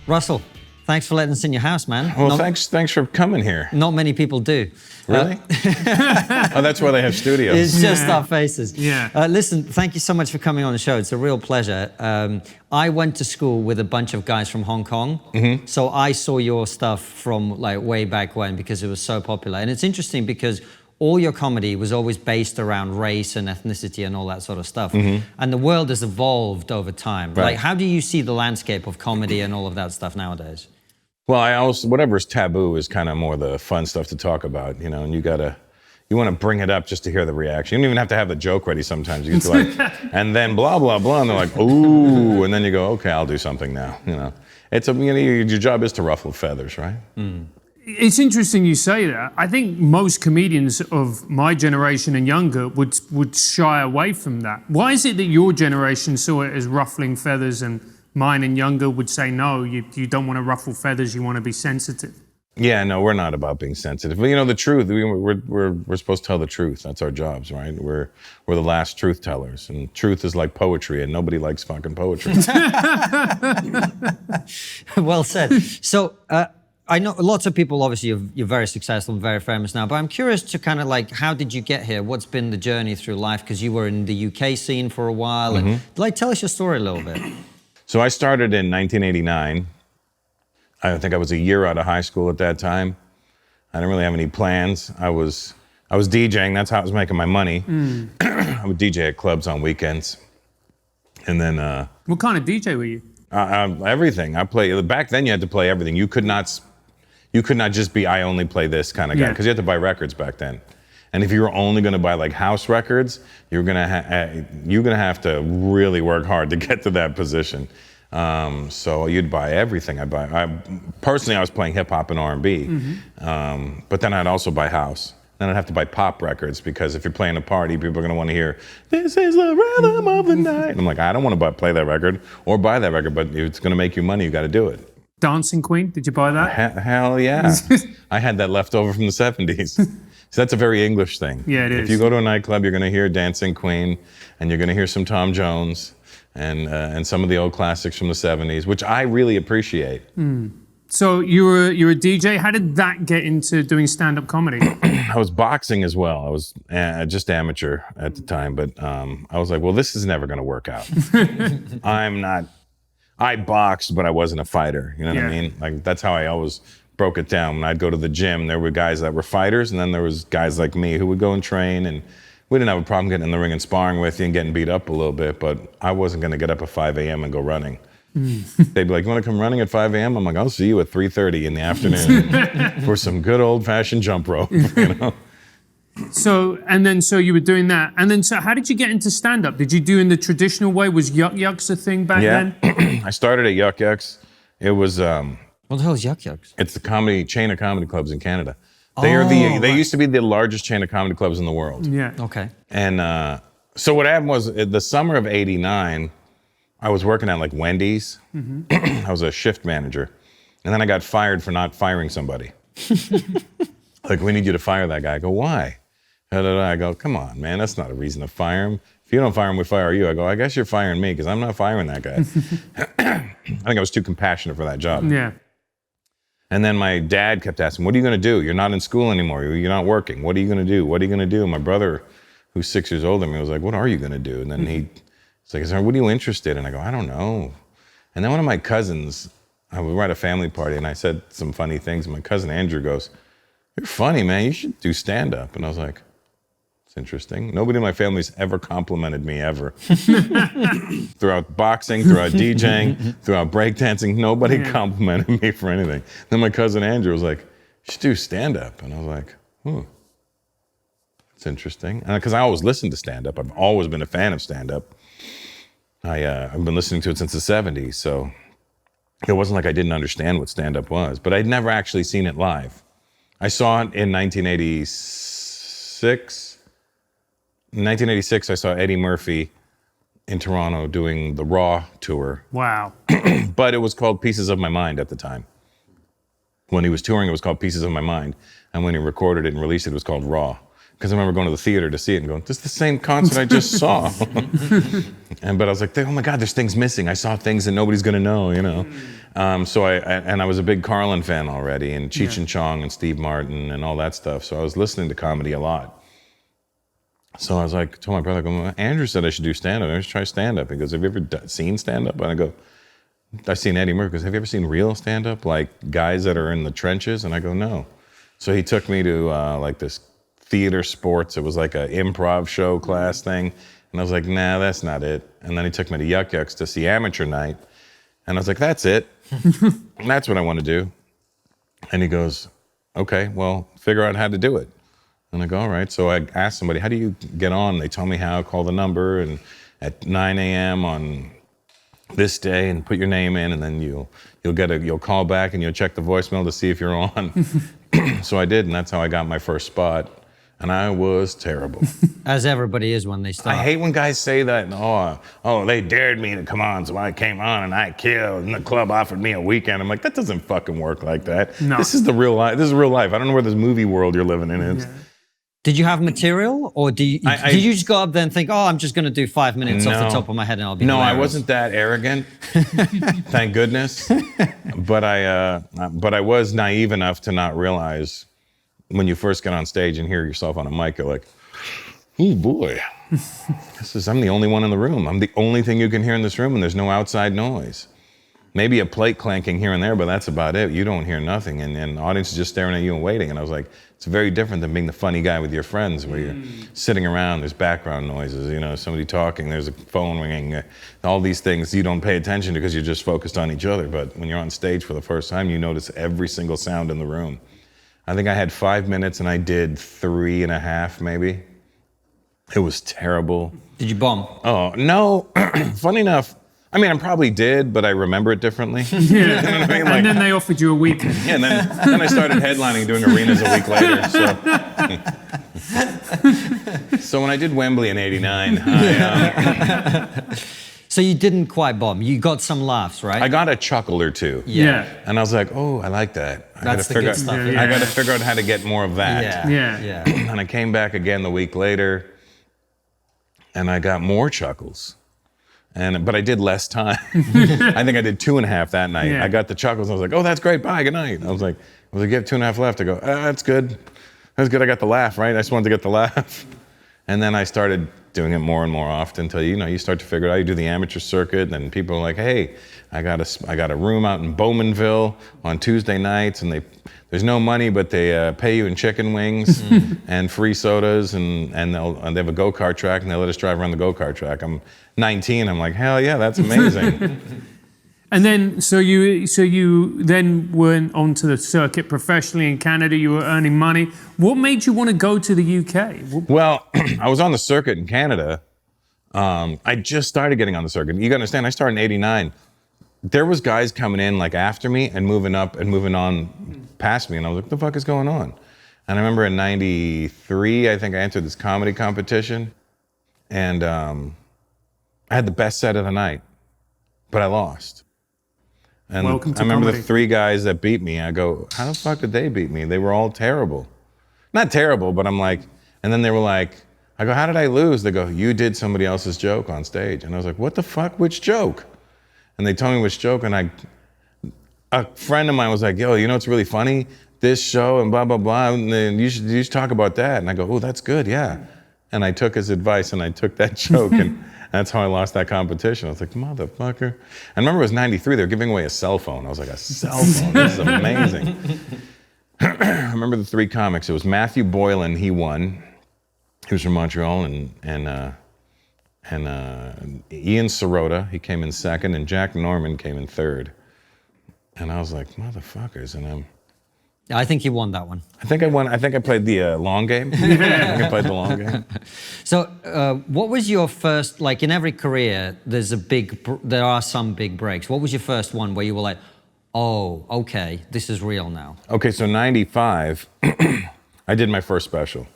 Russell, thanks for letting us in your house, man. Well, thanks for coming here. Not many people do. Really? Oh, that's why they have studios. It's just our faces. Yeah. Listen, thank you so much for coming on the show. It's a real pleasure. I went to school with a bunch of guys from Hong Kong, so I saw your stuff from like way back when because it was so popular. And it's interesting because all your comedy was always based around race and ethnicity and all that sort of stuff. And the world has evolved over time. Right. Like, how do you see the landscape of comedy and all of that stuff nowadays? Well, whatever's taboo is kind of more the fun stuff to talk about, you know, and you want to bring it up just to hear the reaction. You don't even have to have the joke ready sometimes. You get to like, and then blah, blah, blah, and they're like, ooh, and then you go, okay, I'll do something now, you know. Your job is to ruffle feathers, right? It's interesting you say that. I think most comedians of my generation and younger would shy away from that. Why is it that your generation saw it as ruffling feathers and mine and younger would say, no, you don't want to ruffle feathers, you want to be sensitive? Yeah, no, we're not about being sensitive. But, you know, the truth, we're supposed to tell the truth. That's our jobs, right? We're the last truth tellers. And truth is like poetry, and nobody likes fucking poetry. Well said. So, I know lots of people, obviously, you're very successful and very famous now, but I'm curious to kind of like, how did you get here? What's been the journey through life? Because you were in the UK scene for a while. And like, tell us your story a little bit. So I started in 1989. I think I was a year out of high school at that time. I didn't really have any plans. I was DJing. That's how I was making my money. I would DJ at clubs on weekends. And then... What kind of DJ were you? Everything. Back then you had to play everything. You could not just be, I only play this kind of guy, because you had to buy records back then. And if you were only going to buy like house records, you're gonna have to really work hard to get to that position. So you'd buy everything. Personally, I was playing hip hop and R&B, but then I'd also buy house. Then I'd have to buy pop records, because if you're playing a party, people are going to want to hear, "This is the rhythm of the night." And I'm like, I don't want to play that record or buy that record, but if it's going to make you money, you got to do it. Dancing Queen, did you buy that? Hell yeah. I had that left over from the 70s. So that's a very English thing. Yeah, it is. If you go to a nightclub, you're going to hear Dancing Queen, and you're going to hear some Tom Jones, and some of the old classics from the 70s, which I really appreciate. So you're a DJ. How did that get into doing stand-up comedy? I was boxing as well. I was just amateur at the time, but I was like, well, this is never going to work out. I boxed, but I wasn't a fighter. You know what I mean? Like, that's how I always broke it down. When I'd go to the gym, there were guys that were fighters, and then there was guys like me who would go and train, and we didn't have a problem getting in the ring and sparring with you and getting beat up a little bit, but I wasn't going to get up at 5 a.m. and go running. They'd be like, you want to come running at 5 a.m.? I'm like, I'll see you at 3:30 in the afternoon for some good old-fashioned jump rope, you know? So you were doing that. And then, so how did you get into stand-up? Did you do in the traditional way? Was Yuck Yucks a thing back then? I started at Yuck Yucks. It was... What the hell is Yuck Yucks? It's the chain of comedy clubs in Canada. They used to be the largest chain of comedy clubs in the world. Yeah. Okay. And so what happened was, the summer of '89, I was working at like Wendy's. I was a shift manager. And then I got fired for not firing somebody. Like, we need you to fire that guy. I go, why? I go, come on, man, that's not a reason to fire him. If you don't fire him, we fire you. I go, I guess you're firing me, because I'm not firing that guy. I think I was too compassionate for that job. Yeah. And then my dad kept asking, what are you going to do? You're not in school anymore. You're not working. What are you going to do? What are you going to do? And my brother, who's 6 years older than me, was like, what are you going to do? And then he's like, what are you interested in? I go, I don't know. And then one of my cousins, we were at a family party, and I said some funny things. And my cousin Andrew goes, you're funny, man. You should do stand-up. And I was like, it's interesting. Nobody in my family's ever complimented me, ever. Throughout boxing, throughout DJing, throughout breakdancing, nobody complimented me for anything. Then my cousin Andrew was like, you should do stand-up. And I was like, it's interesting. Because I always listened to stand-up. I've always been a fan of stand-up. I've been listening to it since the 70s, so it wasn't like I didn't understand what stand-up was. But I'd never actually seen it live. I saw it in 1986. In 1986, I saw Eddie Murphy in Toronto doing the Raw tour. Wow. But it was called Pieces of My Mind at the time. When he was touring, it was called Pieces of My Mind. And when he recorded it and released it, it was called Raw. Because I remember going to the theater to see it and going, this is the same concert I just saw. But I was like, oh my God, there's things missing. I saw things that nobody's gonna know, you know. So I was a big Carlin fan already, and Cheech and Chong and Steve Martin and all that stuff. So I was listening to comedy a lot. So I was like, told my brother, well, Andrew said I should do stand-up. I should try stand-up. He goes, have you ever seen stand-up? And I go, I've seen Eddie Murphy. He goes, have you ever seen real stand-up? Like guys that are in the trenches? And I go, no. So he took me to like this theater sports. It was like an improv show class thing. And I was like, nah, that's not it. And then he took me to Yuck Yucks to see Amateur Night. And I was like, that's it. That's what I want to do. And he goes, okay, well, figure out how to do it. And I go, all right. So I asked somebody, how do you get on? They tell me how, call the number, and at 9 a.m. on this day, and put your name in, and then you'll call back and you'll check the voicemail to see if you're on. So I did, and that's how I got my first spot. And I was terrible. As everybody is when they start. I hate when guys say that. Oh, they dared me to come on, so I came on and I killed, and the club offered me a weekend. I'm like, that doesn't fucking work like that. No. This is the real life. This is real life. I don't know where this movie world you're living in is. Yeah. Did you have material, or did you just go up there and think, oh, I'm just going to do 5 minutes off the top of my head and I'll be hilarious? I wasn't that arrogant. Thank goodness. But I was naive enough to not realize when you first get on stage and hear yourself on a mic, you're like, oh boy, I'm the only one in the room. I'm the only thing you can hear in this room, and there's no outside noise. Maybe a plate clanking here and there, but that's about it. You don't hear nothing, and the audience is just staring at you and waiting. And I was like, it's very different than being the funny guy with your friends, where you're sitting around, there's background noises, you know, somebody talking, there's a phone ringing, all these things you don't pay attention to because you're just focused on each other. But when you're on stage for the first time, you notice every single sound in the room. I think I had 5 minutes and I did 3.5 maybe. It was terrible. Did you bomb? Oh, no. Funny enough, I mean, I probably did, but I remember it differently. Yeah. You know what I mean? And then they offered you a weekend. Yeah, and then I started headlining, doing arenas a week later. So when I did Wembley in '89, So you didn't quite bomb. You got some laughs, right? I got a chuckle or two. Yeah. And I was like, oh, I like that. That's the good stuff. Yeah. I got to figure out how to get more of that. Yeah. And I came back again the week later, and I got more chuckles. But I did less time. I think I did 2.5 that night. Yeah. I got the chuckles. I was like, oh, that's great. Bye. Good night. I was like, you have 2.5 left. I go, that's good. That's good. I got the laugh, right? I just wanted to get the laugh. And then I started doing it more and more often until you start to figure it out. You do the amateur circuit, and people are like, hey, I got a room out in Bowmanville on Tuesday nights, and there's no money, but they pay you in chicken wings and free sodas, and they have a go-kart track, and they let us drive around the go-kart track. I'm 19. I'm like, hell yeah, that's amazing. And then, so you then went onto the circuit professionally in Canada. You were earning money. What made you want to go to the UK? Well, I was on the circuit in Canada. I just started getting on the circuit. You got to understand, I started in '89. There was guys coming in like after me and moving up and moving on past me, and I was like, what the fuck is going on? And I remember in '93, I think I entered this comedy competition, and I had the best set of the night, but I lost. And Welcome to I remember comedy. the 3 guys that beat me. I go, how the fuck did they beat me? They were all terrible. Not terrible, but I'm like, and then they were like, I go, how did I lose? They go, you did somebody else's joke on stage. And I was like, what the fuck? Which joke? And they told me which joke, and a friend of mine was like, yo, you know what's really funny? This show and blah, blah, blah, and then you should talk about that. And I go, oh, that's good, yeah. And I took his advice, and I took that joke, and that's how I lost that competition. I was like, motherfucker. And remember, it was '93. They were giving away a cell phone. I was like, a cell phone? This is amazing. I remember the 3 comics. It was Matthew Boylan. He won. He was from Montreal. And Ian Sirota. He came in second. And Jack Norman came in third. And I was like, motherfuckers. And I think you won that one. I think I won. I think I played the long game. I think I played the long game. So what was your first, like in every career, there are some big breaks. What was your first one where you were like, oh, okay, this is real now? Okay, so '95, I did my first special.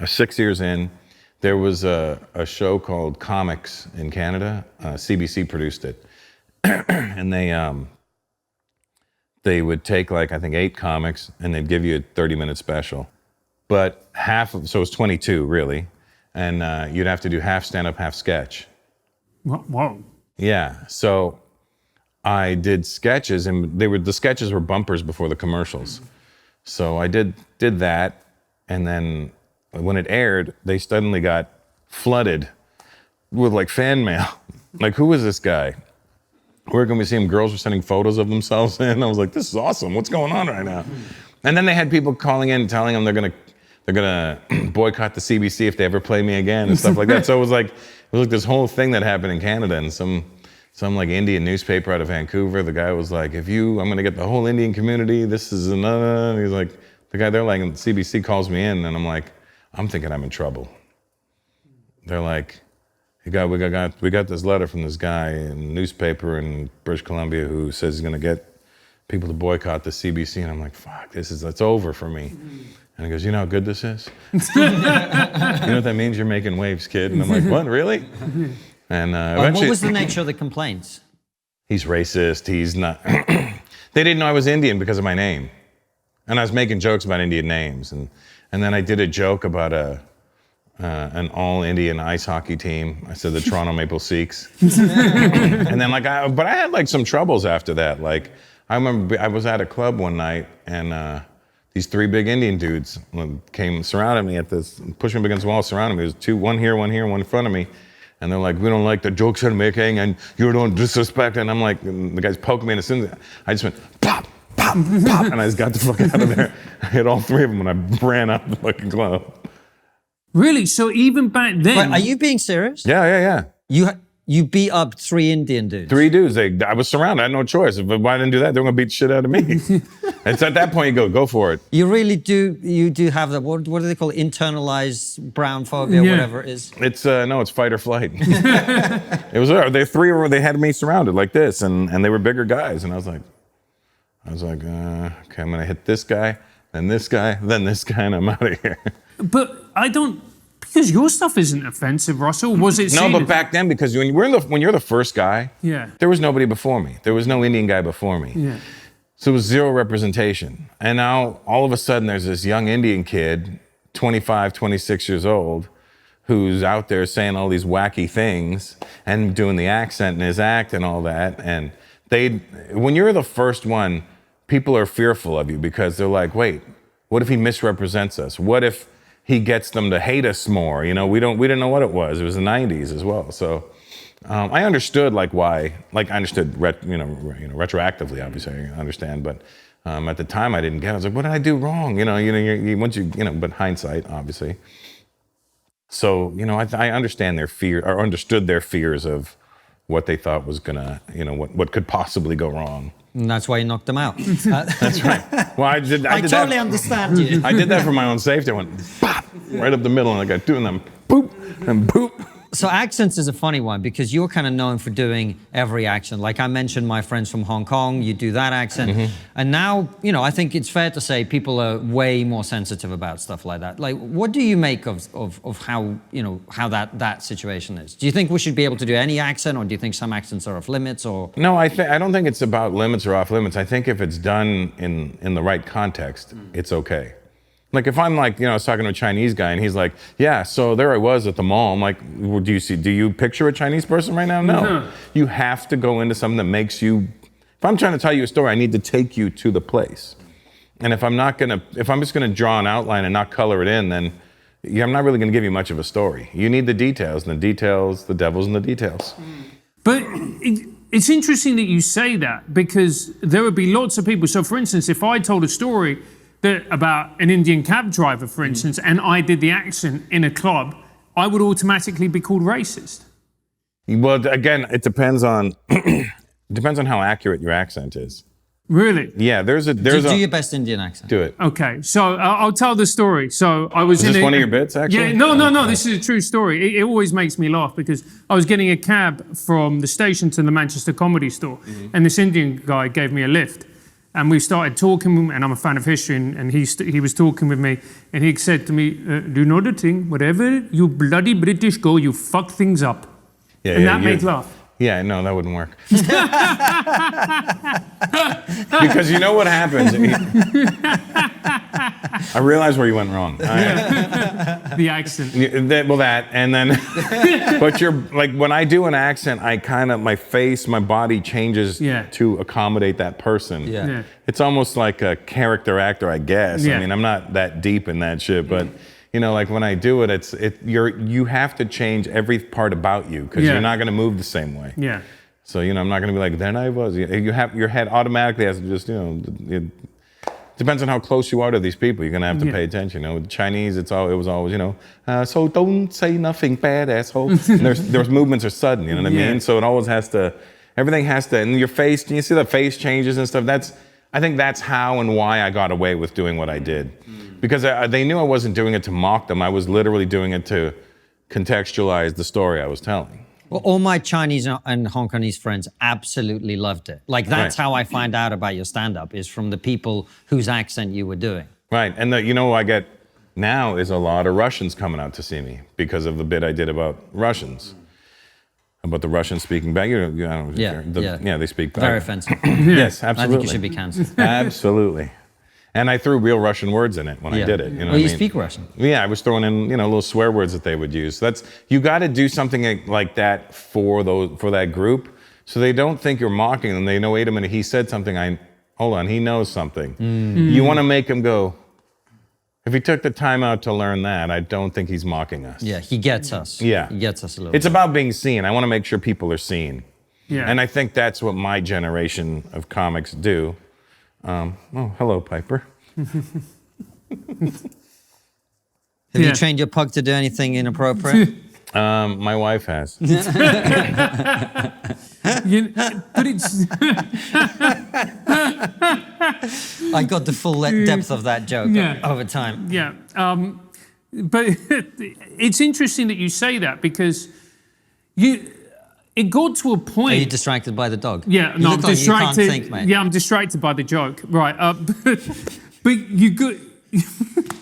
6 years in, there was a show called Comics in Canada. CBC produced it. And they would take like, I think 8 comics, and they'd give you a 30-minute special. but so it was 22 really. And you'd have to do half stand-up, half sketch. Whoa. Yeah, so I did sketches, and the sketches were bumpers before the commercials. So I did that, and then when it aired, they suddenly got flooded with like fan mail. Like, who is this guy? Where can we see him? Girls were sending photos of themselves in. I was like, this is awesome. What's going on right now? And then they had people calling in telling them they're gonna boycott the CBC if they ever play me again and stuff like that. So it was like this whole thing that happened in Canada, and some like Indian newspaper out of Vancouver. The guy was like, I'm gonna get the whole Indian community. This is another. And he's like, the guy there, like, CBC calls me in, and I'm thinking I'm in trouble. They're like, we got this letter from this guy in a newspaper in British Columbia who says he's gonna get people to boycott the CBC, and I'm like, fuck, it's over for me. And he goes, you know how good this is? You know what that means? You're making waves, kid. And I'm like, what, really? And eventually, what was the nature of the complaints? He's racist, he's not. They didn't know I was Indian because of my name. And I was making jokes about Indian names. And then I did a joke about an all-Indian ice hockey team. I said the Toronto Maple Seeks. And then but I had like some troubles after that. Like, I remember I was at a club one night, and these 3 big Indian dudes came, surrounded me pushed me up against the wall, surrounded me. There was one here, one in front of me. And they're like, we don't like the jokes you're making, and you don't disrespect. And I'm like, and the guys poked me, and as soon as I just went, pop, pop, pop, and I just got the fuck out of there. I hit all 3 of them, and I ran out the fucking club. Really? So even back then... Wait, are you being serious? Yeah. You beat up 3 Indian dudes? 3 dudes. I was surrounded. I had no choice. If I didn't do that, they were going to beat the shit out of me. It's at that point you go for it. You really do. You do have that. What do they call it? Internalized brown phobia, whatever it is. It's no, it's fight or flight. It was they had me surrounded like this, and they were bigger guys, and I was like, okay, I'm gonna hit this guy, then this guy, then this guy, and I'm out of here. But I don't. Because your stuff isn't offensive, Russell. Was it? No, but back then, because when you're the first guy, there was nobody before me. There was no Indian guy before me. Yeah. So it was zero representation. And now all of a sudden there's this young Indian kid, 25, 26 years old, who's out there saying all these wacky things and doing the accent in his act and all that. And when you're the first one, people are fearful of you because they're like, wait, what if he misrepresents us? What if he gets them to hate us more? You know, we didn't know what it was. It was the 90s as well. So I understood why. I understood retroactively, obviously I understand, but at the time I didn't get it. I was like, what did I do wrong? But hindsight, obviously. So I understand their fear, or understood their fears of what they thought was gonna, what could possibly go wrong. And that's why you knocked them out. That's right. Well, I totally understand you. I did that for my own safety. I went pop right up the middle, and I got 2 of them, boop and boop. So accents is a funny one because you're kind of known for doing every accent. Like I mentioned, my friends from Hong Kong, you do that accent. Mm-hmm. And now, I think it's fair to say people are way more sensitive about stuff like that. Like, what do you make of how, how that situation is? Do you think we should be able to do any accent, or do you think some accents are off limits, or? No, I don't think it's about limits or off limits. I think if it's done in the right context, it's okay. Like if I'm I was talking to a Chinese guy and he's like, yeah, so there I was at the mall. I'm like, well, do you picture a Chinese person right now? No. Mm-hmm. You have to go into something that makes you, if I'm trying to tell you a story, I need to take you to the place. And if I'm just gonna draw an outline and not color it in, then I'm not really gonna give you much of a story. You need the details, and the devil's in the details. But it's interesting that you say that, because there would be lots of people. So for instance, if I told a story about an Indian cab driver, for instance, and I did the accent in a club, I would automatically be called racist. Well, again, it depends on how accurate your accent is. Really? Yeah, do your best Indian accent. Do it. Okay, so I'll tell the story. So I was Is this one of your bits, actually? Yeah, no, this is a true story. It always makes me laugh because I was getting a cab from the station to the Manchester Comedy Store, and this Indian guy gave me a lift. And we started talking, and I'm a fan of history, and he was talking with me, and he said to me, do you know the thing? Wherever you bloody British go, you fuck things up. Yeah, and that made laugh. Yeah, no, that wouldn't work. Because you know what happens? I realized where you went wrong. The accent. That, and then, but you're like, when I do an accent, I kind of, my face, my body changes to accommodate that person. Yeah. It's almost like a character actor, I guess. Yeah. I mean, I'm not that deep in that shit, but you know, like when I do it, you have to change every part about you because you're not going to move the same way. Yeah. So, you know, I'm not going to be like, then I was. You have, your head automatically has to just, you know, it depends on how close you are to these people. You're going to have to pay attention. You know, with the Chinese, it was always, you know, so don't say nothing bad, asshole. And there's movements are sudden, you know what I mean? So it always has to, everything has to, and your face, you see the face changes and stuff. I think that's how and why I got away with doing what I did. Because they knew I wasn't doing it to mock them. I was literally doing it to contextualize the story I was telling. Well, all my Chinese and Hong Kongese friends absolutely loved it. Like, that's how I find out about your stand-up, is from the people whose accent you were doing. Right, and you know, I get now is a lot of Russians coming out to see me because of the bit I did about Russians. About the Russians speaking back, you know, they speak back. Very offensive. Yes, absolutely. I think you should be cancelled. Absolutely. And I threw real Russian words in it when I did it. You know you speak Russian? Yeah, I was throwing in, you know, little swear words that they would use. So you got to do something like that for that group, so they don't think you're mocking them. They know, wait a minute, he said something. Hold on, he knows something. You want to make him go. If he took the time out to learn that, I don't think he's mocking us. Yeah, he gets us. Yeah, he gets us a little. It's about being seen. I want to make sure people are seen. Yeah, and I think that's what my generation of comics do. Oh, hello, Piper. Have you trained your pug to do anything inappropriate? My wife has. but it's. I got the full depth of that joke over time. Yeah, but it's interesting that you say that, because it got to a point. Are you distracted by the dog? Yeah, you no, I'm distracted. You can't think, mate. Yeah, I'm distracted by the joke. Right, but you could.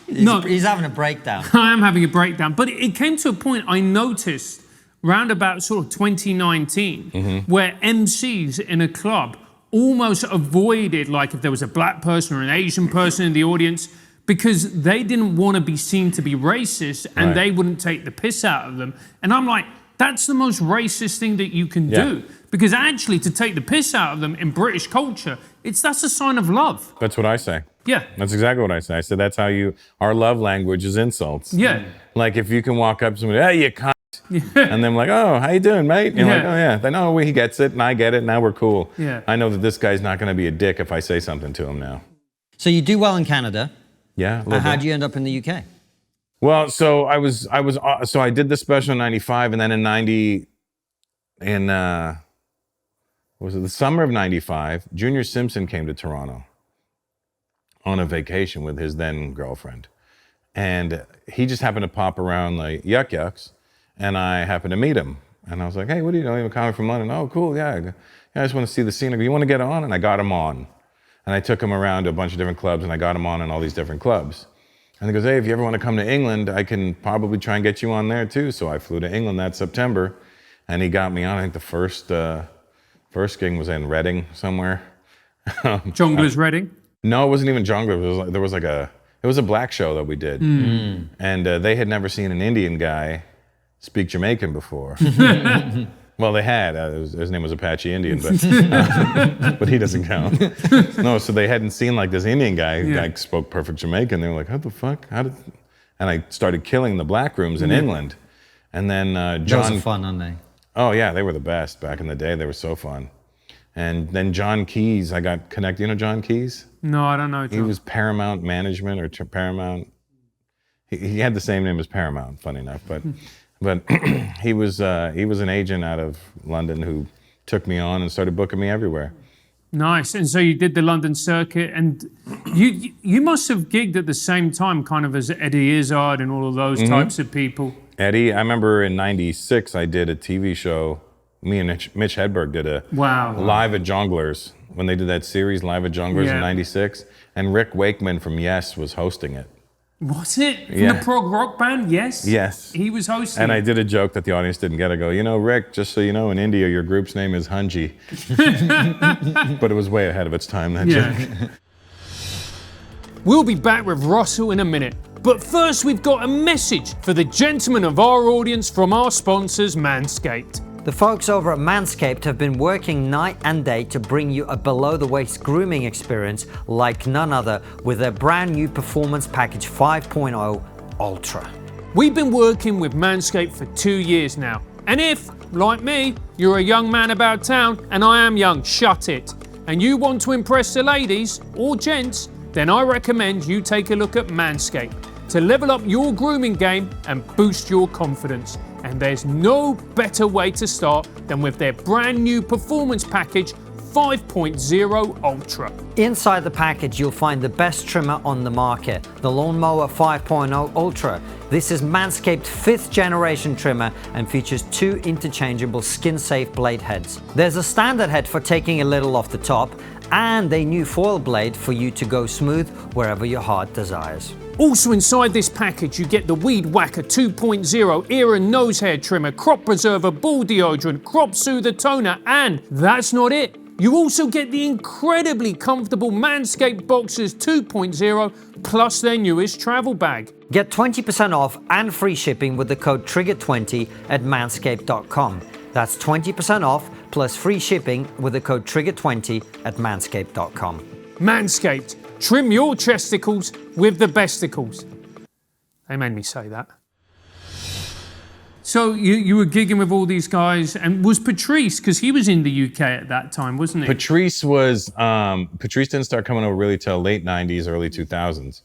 No, he's having a breakdown. I am having a breakdown. But it came to a point I noticed round about sort of 2019 where MCs in a club almost avoided, like, if there was a black person or an Asian person in the audience, because they didn't want to be seen to be racist, and they wouldn't take the piss out of them. And I'm like, that's the most racist thing that you can do. Because actually, to take the piss out of them in British culture, that's a sign of love. That's what I say. Yeah. That's exactly what I say. I said that's how our love language is insults. Yeah. Like, if you can walk up to somebody, hey, you cunt. And then like, oh, how you doing, mate? And you're like, oh yeah. Then, oh, he gets it and I get it. Now we're cool. Yeah. I know that this guy's not going to be a dick if I say something to him now. So you do well in Canada. Yeah. How'd you end up in the UK? Well, so I did the special in 95, and then in 90, was it the summer of 95, Junior Simpson came to Toronto on a vacation with his then girlfriend. And he just happened to pop around like Yuck Yucks, and I happened to meet him. And I was like, hey, what do you know? I'm a comic from London. Oh, cool, yeah. I just want to see the scene. You want to get on? And I got him on. And I took him around to a bunch of different clubs, and I got him on in all these different clubs. And he goes, hey, if you ever want to come to England, I can probably try and get you on there too. So I flew to England that September, and he got me on. I think the first gig was in Reading somewhere. Jongleurs Reading? No, it wasn't even Jongleurs. It was a black show that we did. And they had never seen an Indian guy speak Jamaican before. Well, they had. His name was Apache Indian, but he doesn't count. No, so they hadn't seen like this Indian guy who like spoke perfect Jamaican. They were like, "How the fuck? And I started killing the black rooms in England. And then John. Those are fun, aren't they? Oh yeah, they were the best back in the day. They were so fun. And then John Keys, I got connected. You know John Keys? No, I don't know. John. He was Paramount Management or Paramount. He had the same name as Paramount, funny enough, but he was an agent out of London who took me on and started booking me everywhere. Nice. And so you did the London circuit, and you must have gigged at the same time, kind of as Eddie Izzard and all of those types of people. Eddie, I remember in '96 I did a TV show. Me and Mitch Hedberg did a Live at Jongleurs, when they did that series Live at Jongleurs in '96, and Rick Wakeman from Yes was hosting it. Was it? From the prog rock band, Yes? Yes. He was hosting. And I did a joke that the audience didn't get. I go, you know, Rick, just so you know, in India, your group's name is Hunji. But it was way ahead of its time, that joke. We'll be back with Russell in a minute. But first, we've got a message for the gentlemen of our audience from our sponsors, Manscaped. The folks over at Manscaped have been working night and day to bring you a below-the-waist grooming experience like none other with their brand new Performance Package 5.0 Ultra. We've been working with Manscaped for 2 years now. And if, like me, you're a young man about town, and I am young, shut it, and you want to impress the ladies, or gents, then I recommend you take a look at Manscaped to level up your grooming game and boost your confidence. And there's no better way to start than with their brand new Performance Package 5.0 Ultra. Inside the package, you'll find the best trimmer on the market, the Lawnmower 5.0 Ultra. This is Manscaped's 5th generation trimmer and features 2 interchangeable skin-safe blade heads. There's a standard head for taking a little off the top, and a new foil blade for you to go smooth wherever your heart desires. Also inside this package, you get the Weed Whacker 2.0 ear and nose hair trimmer, crop preserver, ball deodorant, crop soother toner, and that's not it. You also get the incredibly comfortable Manscaped Boxers 2.0 plus their newest travel bag. Get 20% off and free shipping with the code TRIGGER20 at manscaped.com. That's 20% off plus free shipping with the code TRIGGER20 at manscaped.com. Manscaped, trim your chesticles with the besticles. They made me say that. So you were gigging with all these guys, and was Patrice, because he was in the UK at that time, wasn't he? Patrice didn't start coming over really till late 90s, early 2000s.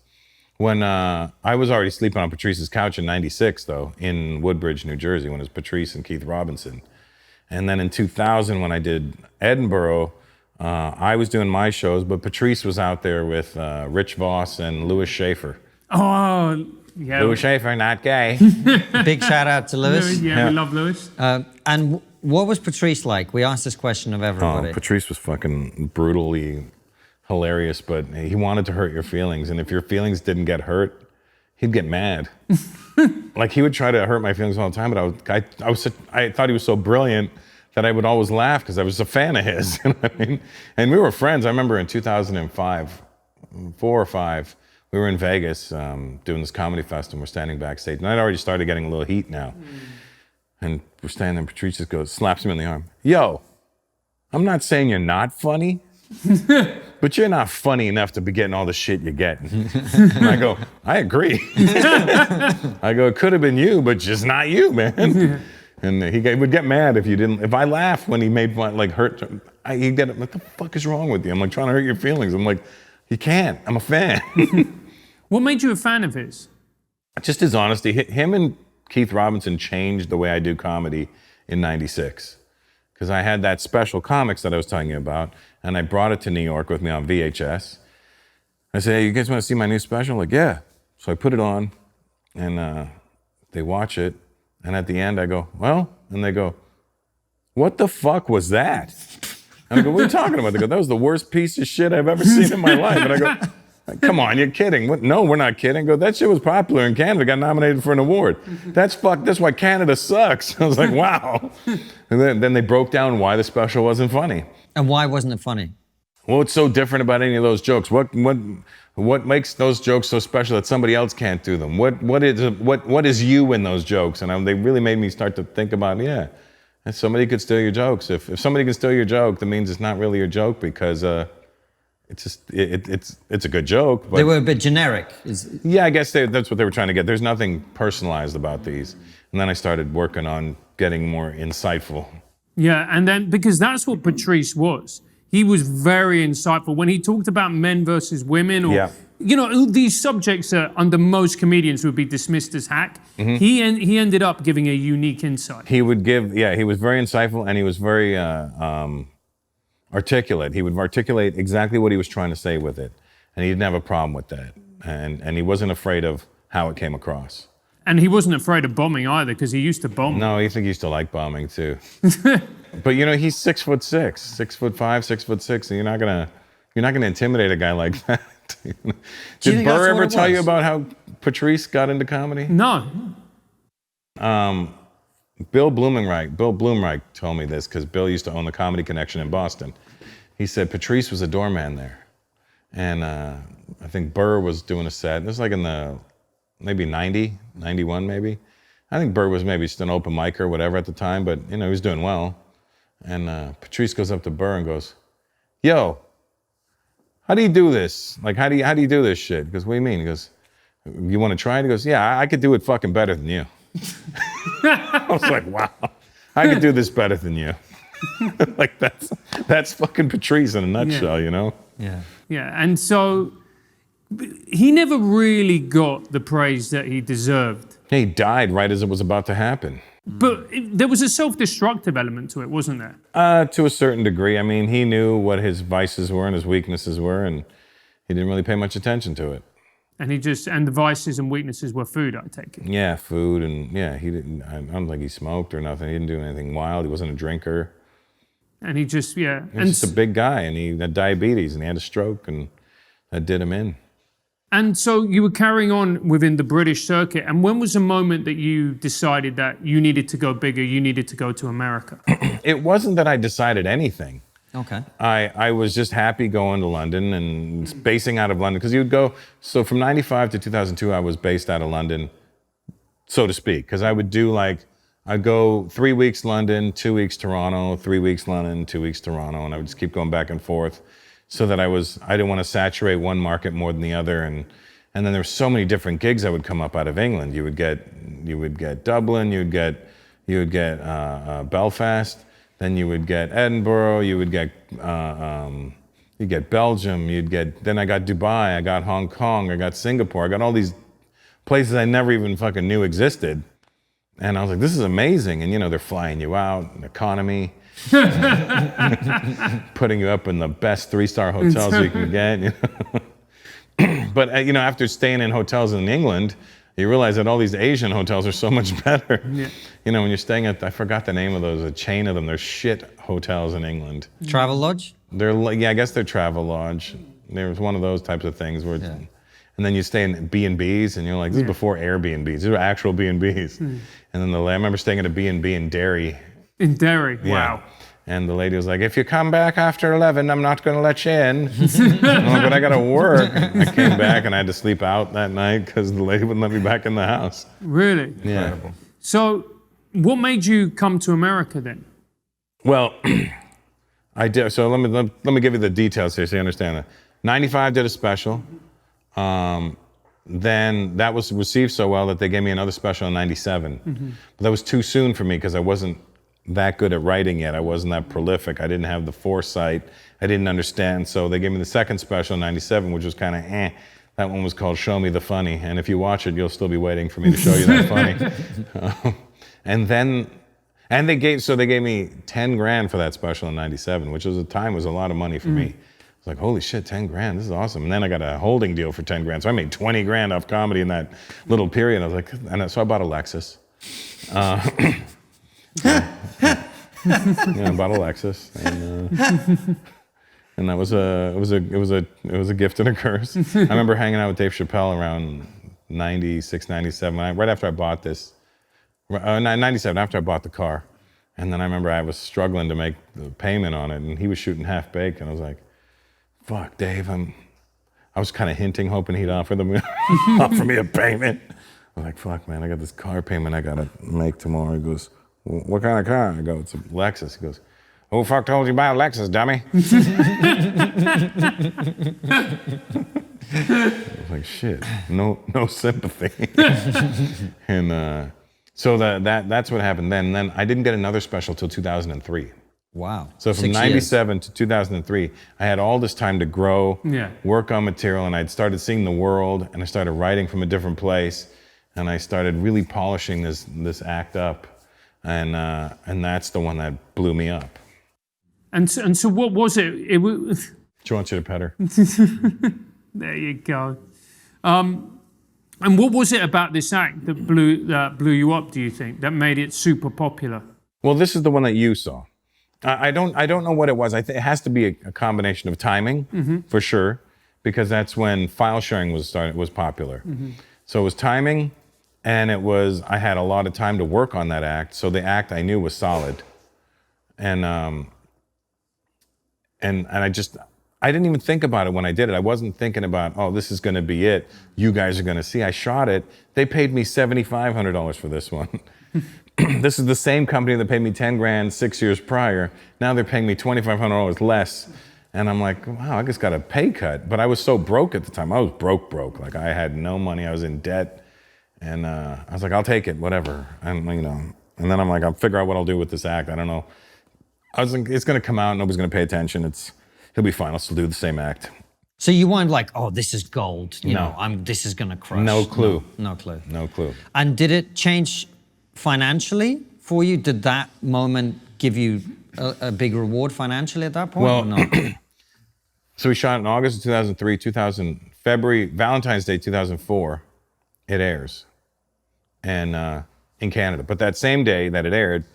When I was already sleeping on Patrice's couch in 96 though, in Woodbridge, New Jersey, when it was Patrice and Keith Robinson. And then in 2000, when I did Edinburgh, I was doing my shows, but Patrice was out there with Rich Voss and Louis Schaefer. Oh, yeah. Louis Schaefer, not gay. Big shout out to Lewis. Yeah, we love Lewis. And what was Patrice like? We asked this question of everybody. Patrice was fucking brutally hilarious, but he wanted to hurt your feelings. And if your feelings didn't get hurt, he'd get mad. Like he would try to hurt my feelings all the time, but I thought he was so brilliant that I would always laugh because I was a fan of his. You know what I mean? And we were friends. I remember in 2005, 4 or 5, we were in Vegas doing this comedy fest, and we're standing backstage. And I'd already started getting a little heat now. And we're standing there, and Patrice just goes, slaps me on the arm. Yo, I'm not saying you're not funny, but you're not funny enough to be getting all the shit you're getting. And I go, I agree. I go, it could have been you, but just not you, man. And he would get mad if you didn't. If I laughed when he made fun, like hurt, he'd get, what the fuck is wrong with you? I'm like trying to hurt your feelings. I'm like, you can't. I'm a fan. What made you a fan of his? Just his honesty. Him and Keith Robinson changed the way I do comedy in '96. Because I had that special comics that I was telling you about, and I brought it to New York with me on VHS. I said, hey, you guys want to see my new special? Like, yeah. So I put it on, and they watch it, and at the end I go, well, and they go, what the fuck was that? And I go, what are you talking about? They go, that was the worst piece of shit I've ever seen in my life. And I go, come on, you're kidding. What? No, we're not kidding. I go, that shit was popular in Canada, got nominated for an award. That's why Canada sucks. I was like, wow. And then they broke down why the special wasn't funny. And why wasn't it funny? Well, what's so different about any of those jokes? What makes those jokes so special that somebody else can't do them? What is you in those jokes? And they really made me start to think about, yeah, and somebody could steal your jokes. If somebody can steal your joke, that means it's not really your joke because it's a good joke. But they were a bit generic. Yeah, I guess that's what they were trying to get. There's nothing personalized about these. And then I started working on getting more insightful. Yeah, and then because that's what Patrice was. He was very insightful when he talked about men versus women, or you know, these subjects that under most comedians would be dismissed as hack. Mm-hmm. He ended up giving a unique insight. He would give, he was very insightful, and he was very articulate. He would articulate exactly what he was trying to say with it, and he didn't have a problem with that, and he wasn't afraid of how it came across. And he wasn't afraid of bombing either, because he used to bomb. No, I think he used to like bombing too. But you know, he's 6'6", 6'5", 6'6", and you're not gonna intimidate a guy like that. Did Burr ever tell you about how Patrice got into comedy? No. Bill Bloomreich told me this because Bill used to own the Comedy Connection in Boston. He said Patrice was a doorman there. And I think Burr was doing a set. This was like in the maybe 90, 91 maybe. I think Burr was maybe just an open mic or whatever at the time, but he was doing well. And Patrice goes up to Burr and goes, "Yo, how do you do this? Like, how do you do this shit?" He goes, "What do you mean?" He goes, "You want to try it?" He goes, "Yeah, I could do it fucking better than you." I was like, wow, I could do this better than you. Like that's fucking Patrice in a nutshell, Yeah. Yeah, and so he never really got the praise that he deserved. He died right as it was about to happen. But there was a self-destructive element to it, wasn't there? To a certain degree. I mean, he knew what his vices were and his weaknesses were, and he didn't really pay much attention to it. And the vices and weaknesses were food, I take it. Yeah, food, and he didn't. I don't think he smoked or nothing. He didn't do anything wild. He wasn't a drinker. And he just, He was just a big guy, and he had diabetes, and he had a stroke, and that did him in. And so you were carrying on within the British circuit. And when was the moment that you decided that you needed to go bigger, you needed to go to America? It wasn't that I decided anything. Okay. I was just happy going to London and basing out of London, because you'd go, so from 95 to 2002, I was based out of London, so to speak, because I would do I'd go 3 weeks London, 2 weeks Toronto, 3 weeks London, 2 weeks Toronto, and I would just keep going back and forth, so that I didn't want to saturate one market more than the other, and then there were so many different gigs that would come up out of England. You would get Dublin, you would get Belfast, then you would get Edinburgh, you'd get Belgium, then I got Dubai, I got Hong Kong, I got Singapore, I got all these places I never even fucking knew existed. And I was like, this is amazing. And they're flying you out, economy, putting you up in the best 3-star hotels you can get. But after staying in hotels in England, you realize that all these Asian hotels are so much better. Yeah. When you're staying at, I forgot the name of those, a chain of them. They're shit hotels in England. Travel Lodge? I guess they're Travel Lodge. There's one of those types of things where, and then you stay in B&Bs, and you're like, this is before Airbnbs. These are actual B&Bs. And then I remember staying at a B&B in Derry. In Derry, Yeah. wow. And the lady was like, if you come back after 11, I'm not going to let you in. I'm like, but I got to work. I came back and I had to sleep out that night because the lady wouldn't let me back in the house. Really? Yeah. Incredible. So what made you come to America then? Well, I did. So let me give you the details here so you understand that. 95 did a special. Then that was received so well that they gave me another special in 97. But that was too soon for me because I wasn't that good at writing yet. I wasn't that prolific. I didn't have the foresight. I didn't understand. So they gave me the second special in 97, which was kind of That one was called Show Me the Funny. And if you watch it, you'll still be waiting for me to show you that funny. And they gave me 10 grand for that special in 97, which was a lot of money for me. I was like, holy shit, 10 grand, this is awesome. And then I got a holding deal for 10 grand. So I made 20 grand off comedy in that little period. I was like, so I bought a Lexus. I bought a Lexus, and that was it was a gift and a curse. I remember hanging out with Dave Chappelle around 96, 97, right after I bought this, 97, after I bought the car. And then I remember I was struggling to make the payment on it, and he was shooting half-baked, and I was like, fuck, Dave, I was kind of hinting, hoping he'd offer me a payment. I was like, fuck, man, I got this car payment I got to make tomorrow. He goes, what kind of car? I go, it's a Lexus. He goes, who fuck told you about a Lexus, dummy? I was like, shit, no sympathy. And so that's what happened then. And then I didn't get another special till 2003. Wow. So from 97 to 2003, I had all this time to grow, work on material, and I'd started seeing the world, and I started writing from a different place, and I started really polishing this act up, and that's the one that blew me up. And so what was it? She wants you to pet her. There you go. And what was it about this act that blew you up, do you think, that made it super popular? Well, this is the one that you saw. I don't know what it was. It has to be a combination of timing, for sure, because that's when file sharing was popular. So it was timing, and I had a lot of time to work on that act. So the act I knew was solid, and I didn't even think about it when I did it. I wasn't thinking about, oh, this is going to be it. You guys are going to see. I shot it. They paid me $7,500 for this one. This is the same company that paid me 10 grand 6 years prior. Now they're paying me $2,500 less. And I'm like, wow, I just got a pay cut. But I was so broke at the time. I was broke. Like I had no money. I was in debt. And I was like, I'll take it, whatever. And and then I'm like, I'll figure out what I'll do with this act. I don't know. I was like, it's going to come out. Nobody's going to pay attention. He'll be fine. I'll still do the same act. So you weren't like, oh, this is gold. No. This is going to crush. No clue. No clue. No clue. And did it change financially for you? Did that moment give you a big reward financially at that point? Well, or not? So we shot in August of 2003, February, Valentine's Day 2004, it airs. And in Canada. But that same day that it aired,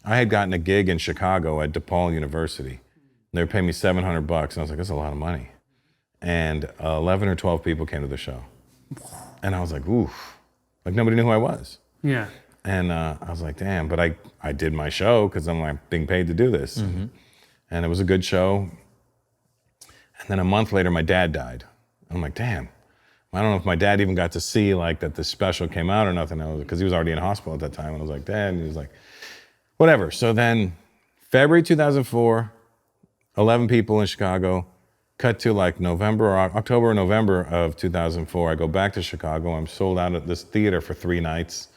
I had gotten a gig in Chicago at DePaul University. They were paying me $700, and I was like, that's a lot of money. And 11 or 12 people came to the show. And I was like, oof. Like nobody knew who I was. Yeah. And I was like, damn, but I did my show because I'm like being paid to do this. Mm-hmm. And it was a good show. And then a month later, my dad died. I'm like, damn. I don't know if my dad even got to see like that the special came out or nothing, because he was already in hospital at that time. And I was like, Dad, and he was like, whatever. So then February 2004, 11 people in Chicago, cut to like October or November of 2004. I go back to Chicago. I'm sold out at this theater for 3 nights.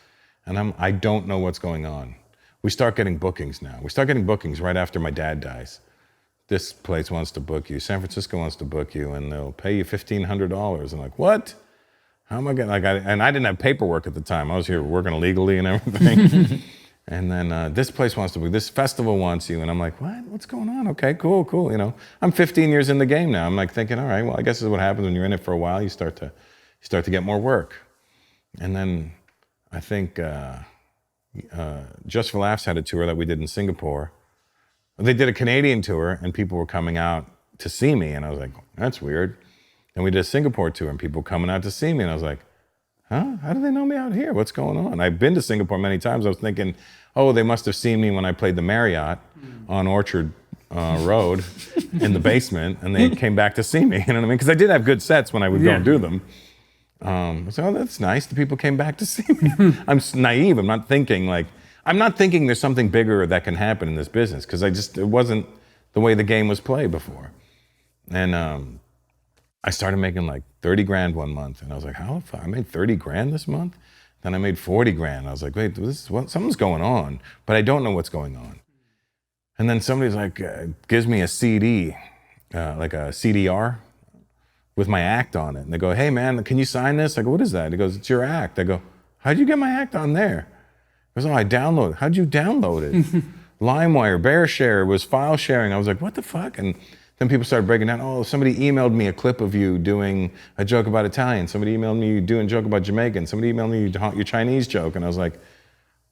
And I don't know what's going on. We start getting bookings now. We start getting bookings right after my dad dies. This place wants to book you. San Francisco wants to book you, and they'll pay you $1,500. I'm like, what? How am I getting, and I didn't have paperwork at the time. I was here working illegally and everything. And then this place wants to book, this festival wants you. And I'm like, what? What's going on? Okay, cool. I'm 15 years in the game now. I'm like thinking, all right, well, I guess this is what happens when you're in it for a while. You start to get more work. And then I think Just for Laughs had a tour that we did in Singapore. They did a Canadian tour, and people were coming out to see me, and I was like, that's weird. And we did a Singapore tour, and people coming out to see me, and I was like, huh? How do they know me out here? What's going on? I've been to Singapore many times. I was thinking, oh, they must have seen me when I played the Marriott on Orchard Road in the basement, and they came back to see me, you know what I mean? Because I did have good sets when I would go and do them. So that's nice. The people came back to see me. I'm naive. I'm not thinking there's something bigger that can happen in this business, because it wasn't the way the game was played before. And I started making like 30 grand one month, and I was like, how? I made 30 grand this month? Then I made 40 grand. I was like, wait, something's going on, but I don't know what's going on. And then somebody's like, gives me a CD, like a CDR with my act on it. And they go, hey man, can you sign this? I go, what is that? He goes, it's your act. I go, how'd you get my act on there? He goes, oh, I downloaded it. How'd you download it? LimeWire, BearShare, it was file sharing. I was like, what the fuck? And then people started breaking down, oh, somebody emailed me a clip of you doing a joke about Italian. Somebody emailed me you doing a joke about Jamaican. Somebody emailed me your Chinese joke. And I was like,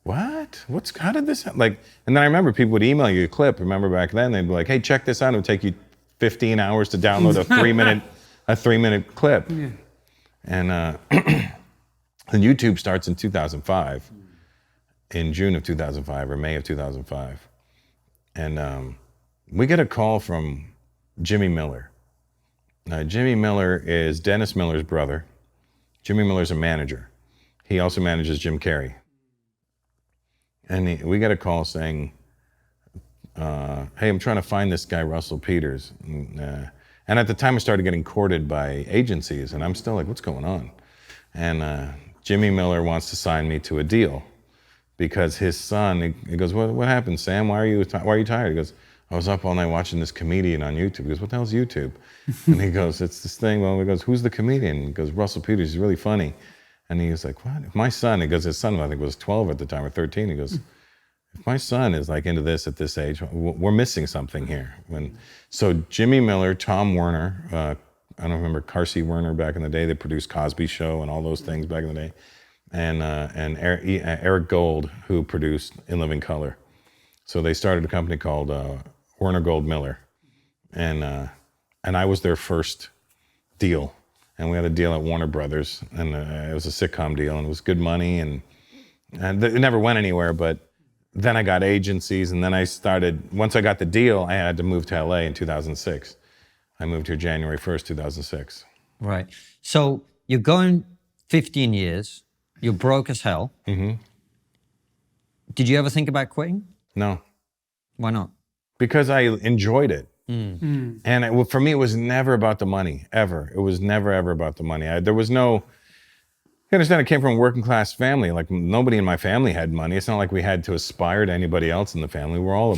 what? How did this happen? Like, and then I remember people would email you a clip. Remember back then, they'd be like, hey, check this out. It would take you 15 hours to download a 3-minute clip. Yeah. And then YouTube starts in 2005, in June of 2005 or May of 2005. And we get a call from Jimmy Miller. Jimmy Miller is Dennis Miller's brother. Jimmy Miller's a manager. He also manages Jim Carrey. And we get a call saying, hey, I'm trying to find this guy, Russell Peters. And at the time I started getting courted by agencies, and I'm still like, what's going on? And Jimmy Miller wants to sign me to a deal because his son, he goes, what happened, Sam? Why are you tired? He goes, I was up all night watching this comedian on YouTube. He goes, what the hell's YouTube? And he goes, it's this thing. Well, he goes, who's the comedian? He goes, Russell Peters, he's really funny. And he was like, what? If my son, he goes, his son I think was 12 at the time or 13. He goes, if my son is like into this at this age, we're missing something here. So Jimmy Miller, Tom Werner, I don't remember Carsey Werner back in the day. They produced Cosby Show and all those things back in the day. And Eric Gold, who produced In Living Color. So they started a company called Werner Gold Miller. And I was their first deal. And we had a deal at Warner Brothers, and it was a sitcom deal, and it was good money, and it never went anywhere. But then I got agencies, and then once I got the deal, I had to move to LA in 2006. I moved here January 1st, 2006. Right. So you're going 15 years. You're broke as hell. Mm-hmm. Did you ever think about quitting? No. Why not? Because I enjoyed it. And for me, it was never about the money, ever. It was never, ever about the money. There was no, you understand, I came from a working class family. Like nobody in my family had money. It's not like we had to aspire to anybody else in the family. We're all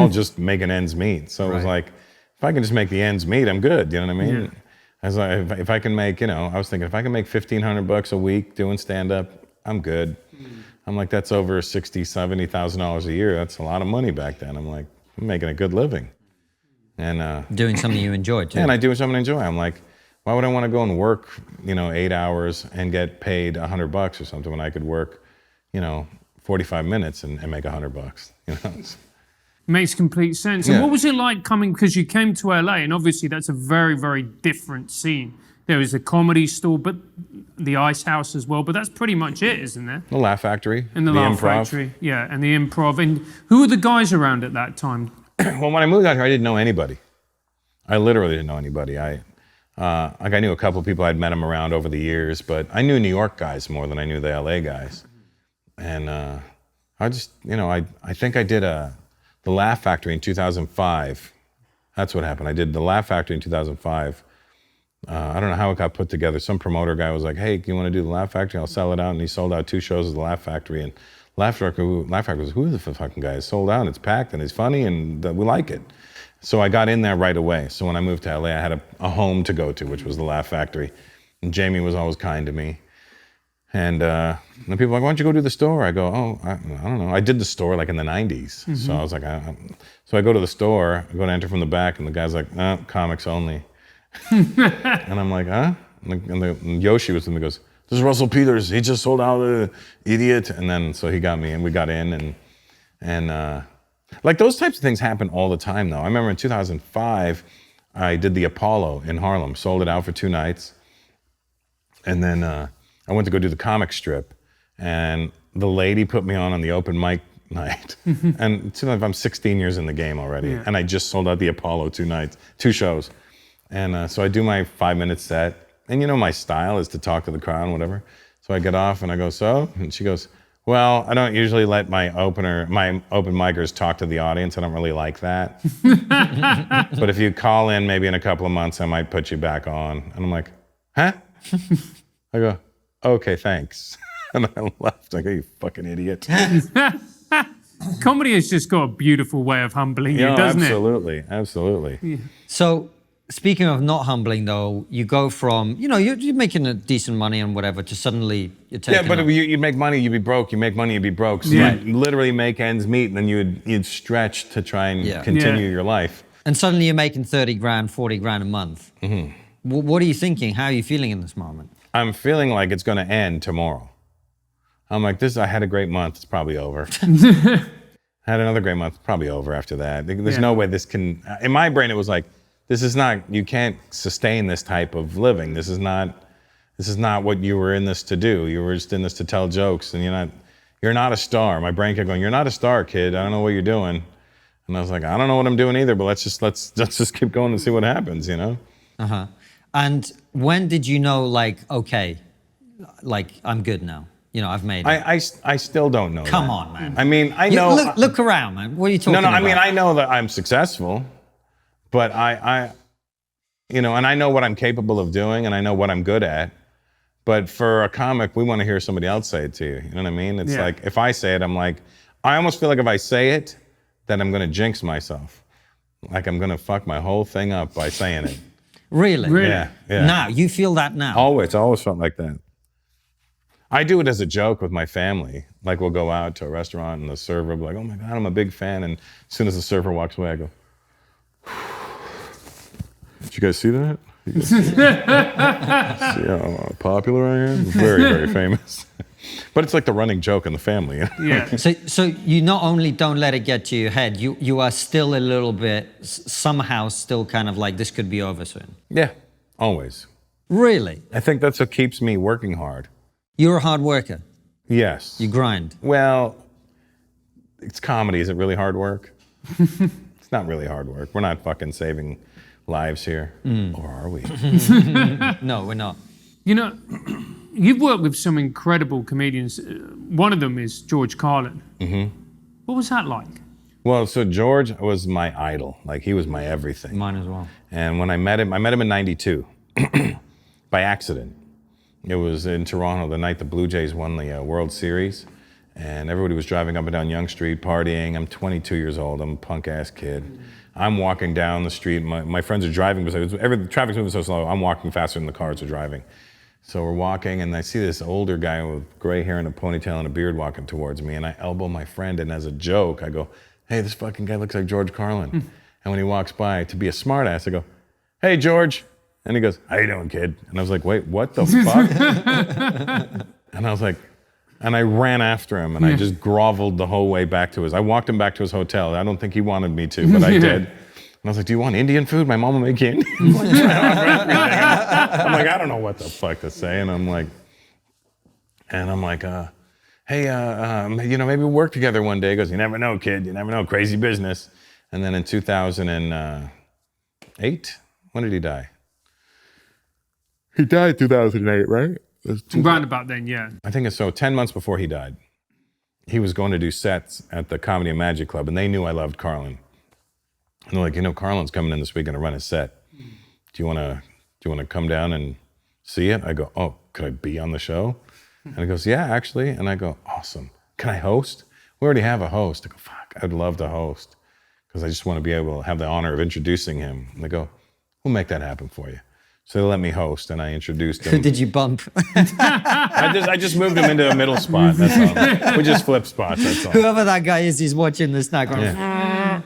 just making ends meet. So it was like, if I can just make the ends meet, I'm good. You know what I mean? Yeah. If I can make, I was thinking if I can make $1,500 a week doing stand up, I'm good. I'm like, that's over $60,000, $70,000 a year. That's a lot of money back then. I'm like, I'm making a good living. And doing something you enjoy too. Yeah, and I do something I enjoy. I'm like, why would I want to go and work, 8 hours and get paid $100 or something when I could work, 45 minutes and make $100? Makes complete sense. And what was it like coming, because you came to LA, and obviously that's a very, very different scene. There was a comedy store, but the Ice House as well, but that's pretty much it, isn't there? The Laugh Factory. And the Laugh Factory, yeah, and the Improv. And who were the guys around at that time? Well, when I moved out here, I didn't know anybody. I literally didn't know anybody. I knew a couple of people. I'd met them around over the years, but I knew New York guys more than I knew the LA guys. And I just, I think I did the Laugh Factory in 2005. That's what happened. I did the Laugh Factory in 2005. I don't know how it got put together. Some promoter guy was like, hey, you want to do the Laugh Factory? I'll sell it out. And he sold out 2 shows of the Laugh Factory. And Laugh Factory was, who the fucking guy? It's sold out and it's packed and it's funny and we like it. So I got in there right away. So when I moved to LA, I had a home to go to, which was the Laugh Factory. And Jamie was always kind to me. And the people were like, why don't you go do the store? I go, I don't know. I did the store like in the 90s. Mm-hmm. So I was like, so I go to the store, I go to enter from the back, and the guy's like, comics only. And I'm like, huh? And Yoshi was with me, goes, this is Russell Peters. He just sold out, idiot. And then, so he got me, and we got in, and like those types of things happen all the time, though. I remember in 2005, I did the Apollo in Harlem, sold it out for 2 nights. And then I went to go do the comic strip, and the lady put me on the open mic night. And it seems like I'm 16 years in the game already, and I just sold out the Apollo 2 nights, 2 shows. And so I do my 5-minute set, and my style is to talk to the crowd and whatever. So I get off and I go, so? And she goes, well, I don't usually let my open micers talk to the audience. I don't really like that. But if you call in maybe in a couple of months, I might put you back on. And I'm like, huh? I go, okay, thanks. And I left. I go, you fucking idiot. Comedy has just got a beautiful way of humbling you, doesn't it? Absolutely. Yeah. So speaking of not humbling, though, you go from, you're making a decent money and whatever, to suddenly you're taking... Yeah, but you make money, you'd be broke. You make money, you'd be broke. So you literally make ends meet, and then you'd stretch to try and continue your life. And suddenly you're making 30 grand, 40 grand a month. Mm-hmm. What are you thinking? How are you feeling in this moment? I'm feeling like it's going to end tomorrow. I'm like, I had a great month. It's probably over. Had another great month. Probably over after that. There's no way this can... In my brain, it was like, this is not... You can't sustain this type of living. This is not what you were in this to do. You were just in this to tell jokes, and you're not a star. My brain kept going, you're not a star, kid. I don't know what you're doing. And I was like, I don't know what I'm doing either, but let's just keep going and see what happens, Uh-huh. And when did you know, like, okay, like, I'm good now? I've made it. I still don't know. Come on, man. I mean, I know. Look around, man. What are you talking about? No, I mean, I know that I'm successful, but and I know what I'm capable of doing, and I know what I'm good at. But for a comic, we want to hear somebody else say it to you. You know what I mean? It's like, if I say it, I'm like, I almost feel like if I say it, then I'm going to jinx myself. Like I'm going to fuck my whole thing up by saying it. Really? Yeah. Now, you feel that now? Always felt like that. I do it as a joke with my family. Like we'll go out to a restaurant and the server will be like, oh my God, I'm a big fan. And as soon as the server walks away, I go, did you guys see that? See how popular I am? Very, very famous. But it's like the running joke in the family. Yeah. So you not only don't let it get to your head, you are still a little bit, somehow still kind of like, this could be over soon. Yeah, always. Really? I think that's what keeps me working hard. You're a hard worker? Yes. You grind? Well, it's comedy. Is it really hard work? It's not really hard work. We're not fucking saving lives here. Or are we? No, we're not. You know, you've worked with some incredible comedians. One of them is George Carlin. What was that like? Well, so George was my idol. Like, he was my everything. Mine as well. And when I met him in 92 by accident. It was in Toronto the night the Blue Jays won the World Series. And everybody was driving up and down Yonge Street partying. I'm 22 years old. I'm a punk-ass kid. I'm walking down the street. My friends are driving because the traffic's moving so slow. I'm walking faster than the cars are driving. So we're walking, and I see this older guy with gray hair and a ponytail and a beard walking towards me. And I elbow my friend, and as a joke, I go, "Hey, this fucking guy looks like George Carlin." And when he walks by, to be a smartass, I go, "Hey, George." And he goes, "How you doing, kid?" And I was like, "Wait, what the fuck?" And I was like, and I ran after him, and I just groveled the whole way back to I walked him back to his hotel. I don't think he wanted me to, but I did. And I was like, "Do you want Indian food? My mom will make you Indian food." I'm like, I don't know what the fuck to say. And I'm like, "Hey, you know, maybe we'll work together one day." He goes, "You never know, kid. You never know. Crazy business." And then in 2008, when did he die? He died 2008, right? Round about then, yeah. I think it's so. 10 months before he died, he was going to do sets at the Comedy and Magic Club, and they knew I loved Carlin. And they're like, "You know, Carlin's coming in this week and to run his set. Do you want to come down and see it?" I go, "Oh, could I be on the show?" And he goes, "Yeah, actually." And I go, "Awesome. Can I host?" "We already have a host." I go, "Fuck, I'd love to host because I just want to be able to have the honor of introducing him." And they go, "We'll make that happen for you." So they let me host, and I introduced him. Who did you bump? I just moved him into a middle spot, that's all. We just flipped spots, that's all. Whoever that guy is, he's watching this now going, Yeah.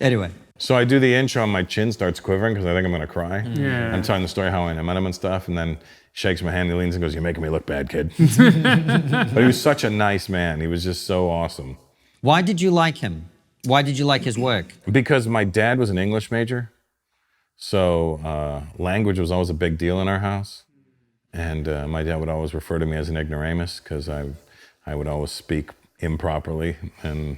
Anyway. So I do the intro, and my chin starts quivering because I think I'm going to cry. Yeah. I'm telling the story how I met him and stuff, and then he shakes my hand, he leans and goes, "You're making me look bad, kid." But he was such a nice man. He was just so awesome. Why did you like him? Why did you like his work? Because my dad was an English major. So language was always a big deal in our house. And my dad would always refer to me as an ignoramus because I would always speak improperly. And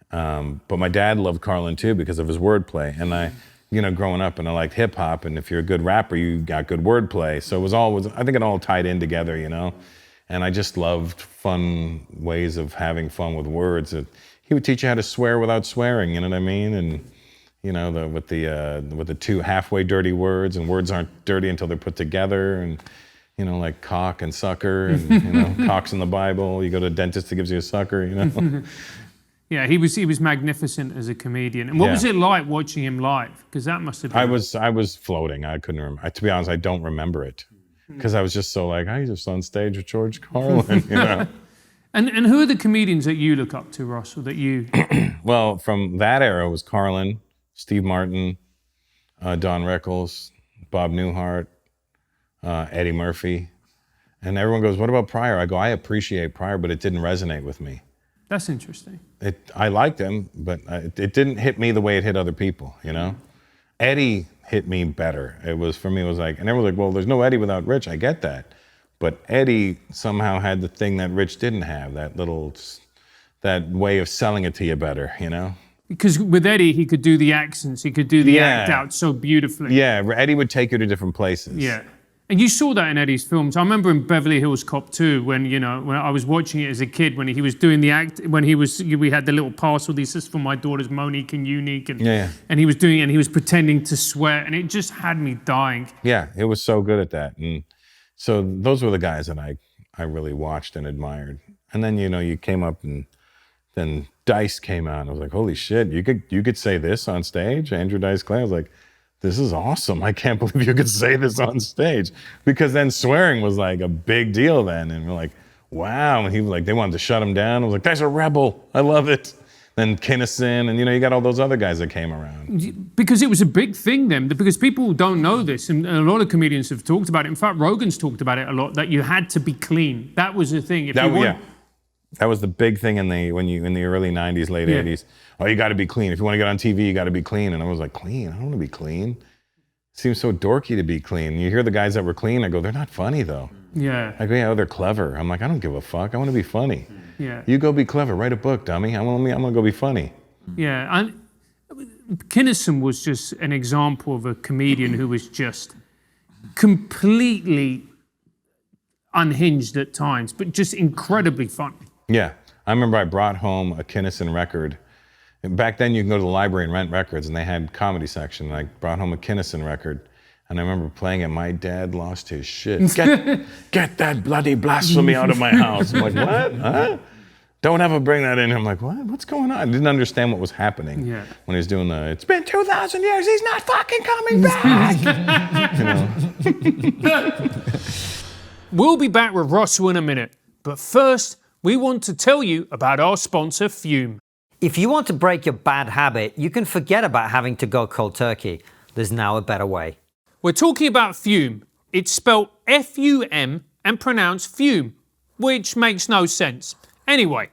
but my dad loved Carlin too because of his wordplay. And I, you know, growing up, and I liked hip hop. And if you're a good rapper, you got good wordplay. So it was always, I think it all tied in together, you know. And I just loved fun ways of having fun with words. He would teach you how to swear without swearing, you know what I mean? And you know, with the two halfway dirty words, and words aren't dirty until they're put together, and you know, like cock and sucker, and you know, cock's in the Bible. You go to a dentist that gives you a sucker, you know. Yeah, he was magnificent as a comedian. And what was it like watching him live? Because that must have been... I was floating. I couldn't remember. To be honest, I don't remember it because I was just so like, I was just on stage with George Carlin, you know. And who are the comedians that you look up to, Russell? That you... Well, from that era was Carlin, Steve Martin, Don Rickles, Bob Newhart, Eddie Murphy. And everyone goes, "What about Pryor?" I go, "I appreciate Pryor, but it didn't resonate with me." That's interesting. I liked him, but it didn't hit me the way it hit other people, you know? Eddie hit me better. It was, for me, it was like, and everyone was like, "Well, there's no Eddie without Rich." I get that. But Eddie somehow had the thing that Rich didn't have, that way of selling it to you better, you know? Because with Eddie, he could do the accents, he could do the act out so beautifully. Yeah, Eddie would take you to different places. Yeah. And you saw that in Eddie's films. I remember in Beverly Hills Cop 2 when I was watching it as a kid, when he was doing the act, we had the little parcel, this is for my daughters Monique and Unique, and he was doing it, and he was pretending to swear, and it just had me dying. Yeah, it was so good at that. And so those were the guys that I really watched and admired. And then, you know, you came up, and then Dice came out, and I was like, holy shit, you could say this on stage? Andrew Dice Clay. I was like, this is awesome. I can't believe you could say this on stage. Because then swearing was like a big deal then. And we're like, wow. And he was like, they wanted to shut him down. I was like, that's a rebel. I love it. Then Kinnison, and you know, you got all those other guys that came around. Because it was a big thing then, because people don't know this, and a lot of comedians have talked about it. In fact, Rogan's talked about it a lot, that you had to be clean. That was the thing. That was the big thing in the early 90s, late 80s. Oh, you got to be clean. If you want to get on TV, you got to be clean. And I was like, clean? I don't want to be clean. It seems so dorky to be clean. You hear the guys that were clean, I go, they're not funny though. Yeah. I go, yeah, they're clever. I'm like, I don't give a fuck. I want to be funny. Yeah. You go be clever. Write a book, dummy. I'm gonna go be funny. Yeah. And Kinnison was just an example of a comedian who was just completely unhinged at times, but just incredibly funny. Yeah. I remember I brought home a Kinnison record. And back then you can go to the library and rent records, and they had comedy section. I brought home a Kinnison record, and I remember playing it. My dad lost his shit. Get that bloody blasphemy out of my house. I'm like, what? Huh? Don't ever bring that in. I'm like, what? What's going on? I didn't understand what was happening when he was doing it's been 2,000 years, he's not fucking coming back. We'll be back with Russell in a minute, but first, we want to tell you about our sponsor, Fume. If you want to break your bad habit, you can forget about having to go cold turkey. There's now a better way. We're talking about Fume. It's spelled F-U-M and pronounced fume, which makes no sense. Anyway.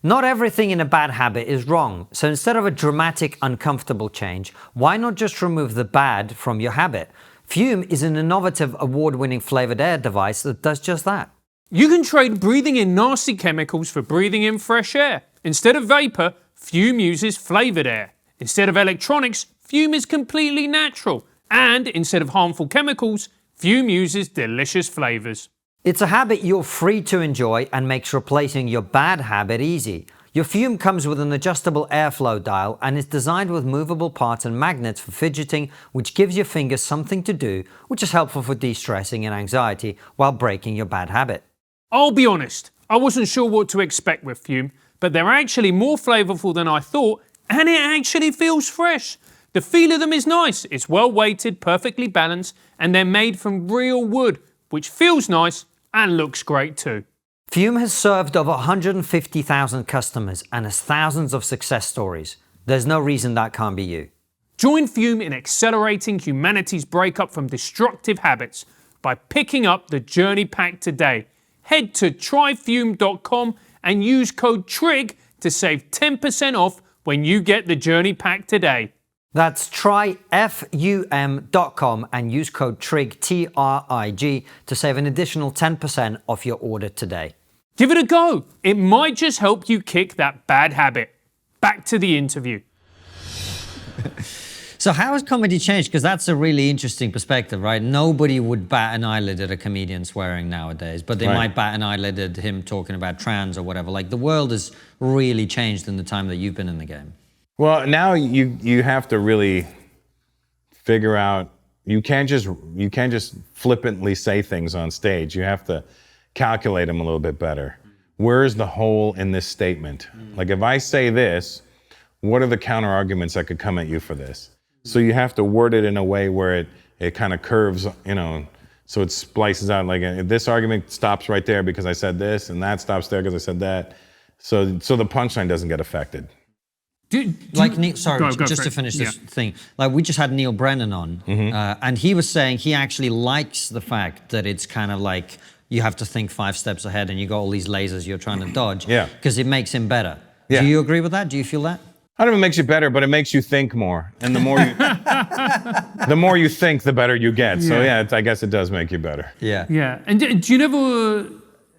Not everything in a bad habit is wrong, so instead of a dramatic, uncomfortable change, why not just remove the bad from your habit? Fume is an innovative, award-winning flavored air device that does just that. You can trade breathing in nasty chemicals for breathing in fresh air. Instead of vapor, Fume uses flavored air. Instead of electronics, Fume is completely natural. And instead of harmful chemicals, Fume uses delicious flavors. It's a habit you're free to enjoy and makes replacing your bad habit easy. Your Fume comes with an adjustable airflow dial and is designed with movable parts and magnets for fidgeting, which gives your fingers something to do, which is helpful for de-stressing and anxiety while breaking your bad habit. I'll be honest, I wasn't sure what to expect with Fume, but they're actually more flavorful than I thought, and it actually feels fresh. The feel of them is nice, it's well weighted, perfectly balanced, and they're made from real wood, which feels nice and looks great too. Fume has served over 150,000 customers and has thousands of success stories. There's no reason that can't be you. Join Fume in accelerating humanity's breakup from destructive habits by picking up the Journey Pack today. Head to tryfume.com and use code TRIG to save 10% off when you get the Journey Pack today. That's tryfum.com and use code TRIG, T-R-I-G, to save an additional 10% off your order today. Give it a go. It might just help you kick that bad habit. Back to the interview. So how has comedy changed? Because that's a really interesting perspective, right? Nobody would bat an eyelid at a comedian swearing nowadays, but they might bat an eyelid at him talking about trans or whatever. Like, the world has really changed in the time that you've been in the game. Well, now you have to really figure out, you can't just flippantly say things on stage. You have to calculate them a little bit better. Where's the hole in this statement? Like, if I say this, what are the counter arguments that could come at you for this? So you have to word it in a way where it kind of curves, so it splices out. Like, this argument stops right there because I said this, and that stops there because I said that. So the punchline doesn't get affected. Neil, sorry, just to finish this thing. Like, we just had Neil Brennan on, and he was saying he actually likes the fact that it's kind of like you have to think 5 steps ahead and you got all these lasers you're trying to dodge. Yeah. Because it makes him better. Yeah. Do you agree with that? Do you feel that? I don't know if it makes you better, but it makes you think more. And the more you think, the better you get. So yeah, I guess it does make you better. Yeah. Yeah. And do you never,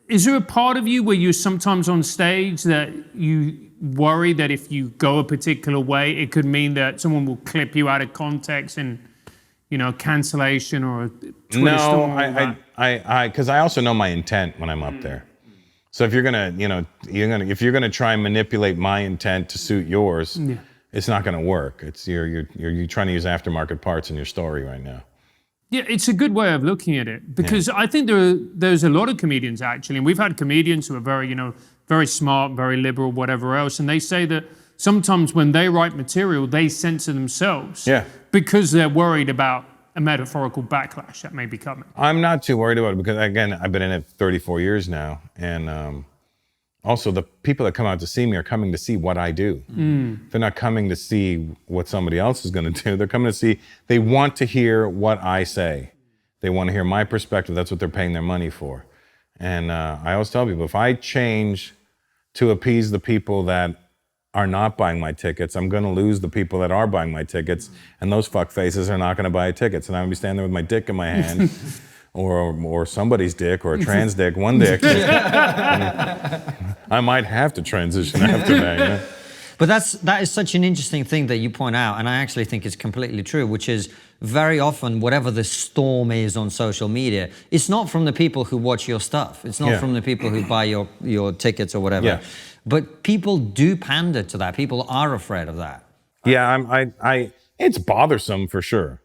is there a part of you where you're sometimes on stage that you worry that if you go a particular way, it could mean that someone will clip you out of context and, cancellation or a Twitter storm? No, because I also know my intent when I'm up there. So if you're gonna try and manipulate my intent to suit yours, it's not gonna work. It's you're trying to use aftermarket parts in your story right now. Yeah, it's a good way of looking at it, because I think there's a lot of comedians actually, and we've had comedians who are very, very smart, very liberal, whatever else, and they say that sometimes when they write material, they censor themselves because they're worried about a metaphorical backlash that may be coming. I'm not too worried about it because, again, I've been in it 34 years now, and also the people that come out to see me are coming to see what I do. They're not coming to see what somebody else is going to do. They're coming to see, they want to hear what I say. They want to hear my perspective. That's what they're paying their money for. And I always tell people, if I change to appease the people that are not buying my tickets, I'm going to lose the people that are buying my tickets, and those fuckfaces are not going to buy tickets. And I'm going to be standing there with my dick in my hand, or somebody's dick, or a trans dick, one dick. I might have to transition after that. But that is such an interesting thing that you point out, and I actually think it's completely true, which is very often whatever the storm is on social media, it's not from the people who watch your stuff. It's not from the people who buy your tickets or whatever. Yeah. But people do pander to that. People are afraid of that. Yeah, it's bothersome for sure.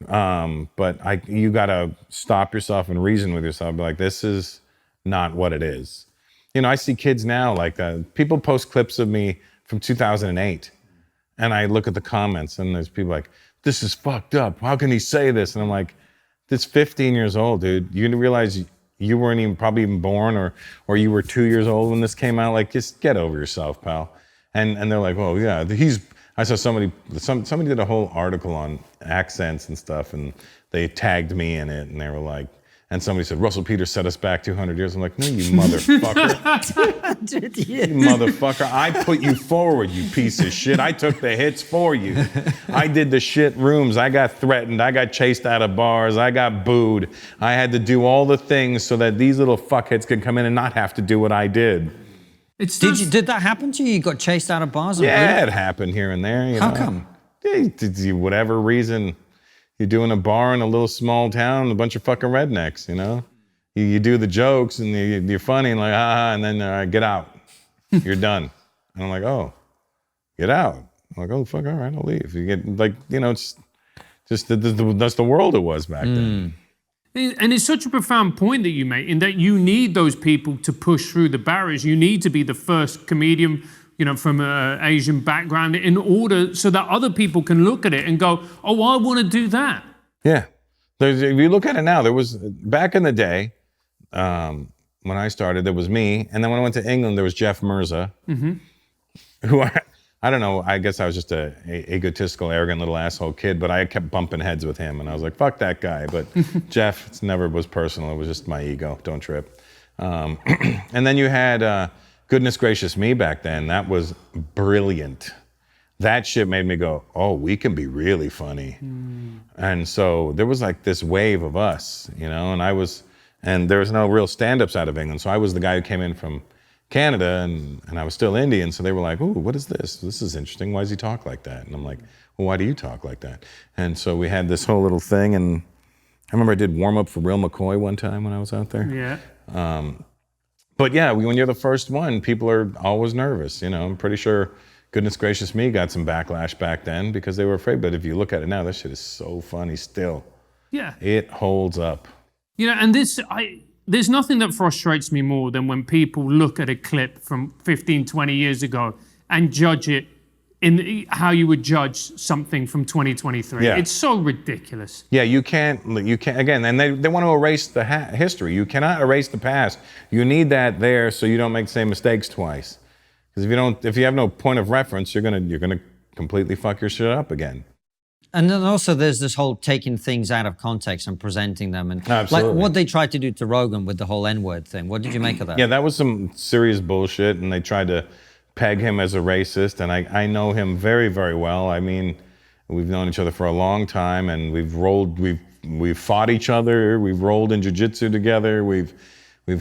But you gotta stop yourself and reason with yourself. Be like, this is not what it is. You know, I see kids now like that. People post clips of me from 2008, and I look at the comments, and there's people like, "This is fucked up. How can he say this?" And I'm like, "This 15 years old, dude. You didn't realize you weren't probably even born, or you were 2 years old when this came out. Like, just get over yourself, pal." And they're like, "Oh yeah, I saw somebody did a whole article on accents and stuff, and they tagged me in it, and they were like, and somebody said, Russell Peters set us back 200 years. I'm like, no, you motherfucker. 200 years. You motherfucker. I put you forward, you piece of shit. I took the hits for you. I did the shit rooms. I got threatened. I got chased out of bars. I got booed. I had to do all the things so that these little fuckheads could come in and not have to do what I did. Did that happen to you? You got chased out of bars? Yeah, it happened here and there. How come? Whatever reason. You're doing a bar in a little small town, a bunch of fucking rednecks, you know? You do the jokes and you're funny and like, and then get out. You're done. And I'm like, oh, get out. I'm like, oh, fuck, all right, I'll leave. You get like, you know, it's just that's the world it was back then. And it's such a profound point that you make, in that you need those people to push through the barriers. You need to be the first comedian, you know, from an Asian background, in order so that other people can look at it and go, oh, I want to do that. Yeah. If you look at it now, there was, back in the day, when I started, there was me. And then when I went to England, there was Jeff Mirza, who I don't know, I guess I was just a egotistical, arrogant little asshole kid, but I kept bumping heads with him. And I was like, fuck that guy. But Jeff, it never was personal. It was just my ego. Don't trip. And then you had Goodness Gracious Me back then. That was brilliant. That shit made me go, oh, we can be really funny. And so there was like this wave of us, you know, and there was no real stand-ups out of England. So I was the guy who came in from Canada, and I was still Indian. So they were like, ooh, what is this? This is interesting. Why does he talk like that? And I'm like, well, why do you talk like that? And so we had this whole little thing. And I remember I did warm-up for Real McCoy one time when I was out there. Yeah. But yeah, when you're the first one, people are always nervous. You know, I'm pretty sure Goodness Gracious Me got some backlash back then because they were afraid. But if you look at it now, this shit is so funny still. Yeah. It holds up. You know, and there's nothing that frustrates me more than when people look at a clip from 15, 20 years ago and judge it in how you would judge something from 2023. Yeah. It's so ridiculous. Yeah, you can't, again, and they want to erase the history. You cannot erase the past. You need that there so you don't make the same mistakes twice. Because if you have no point of reference, you're gonna completely fuck your shit up again. And then also there's this whole taking things out of context and presenting them. And absolutely. Like what they tried to do to Rogan with the whole N-word thing. What did you make of that? Yeah, that was some serious bullshit, and they tried to peg him as a racist, and I know him very, very well. I mean, we've known each other for a long time, and we've fought each other, we've rolled in jiu-jitsu together, we've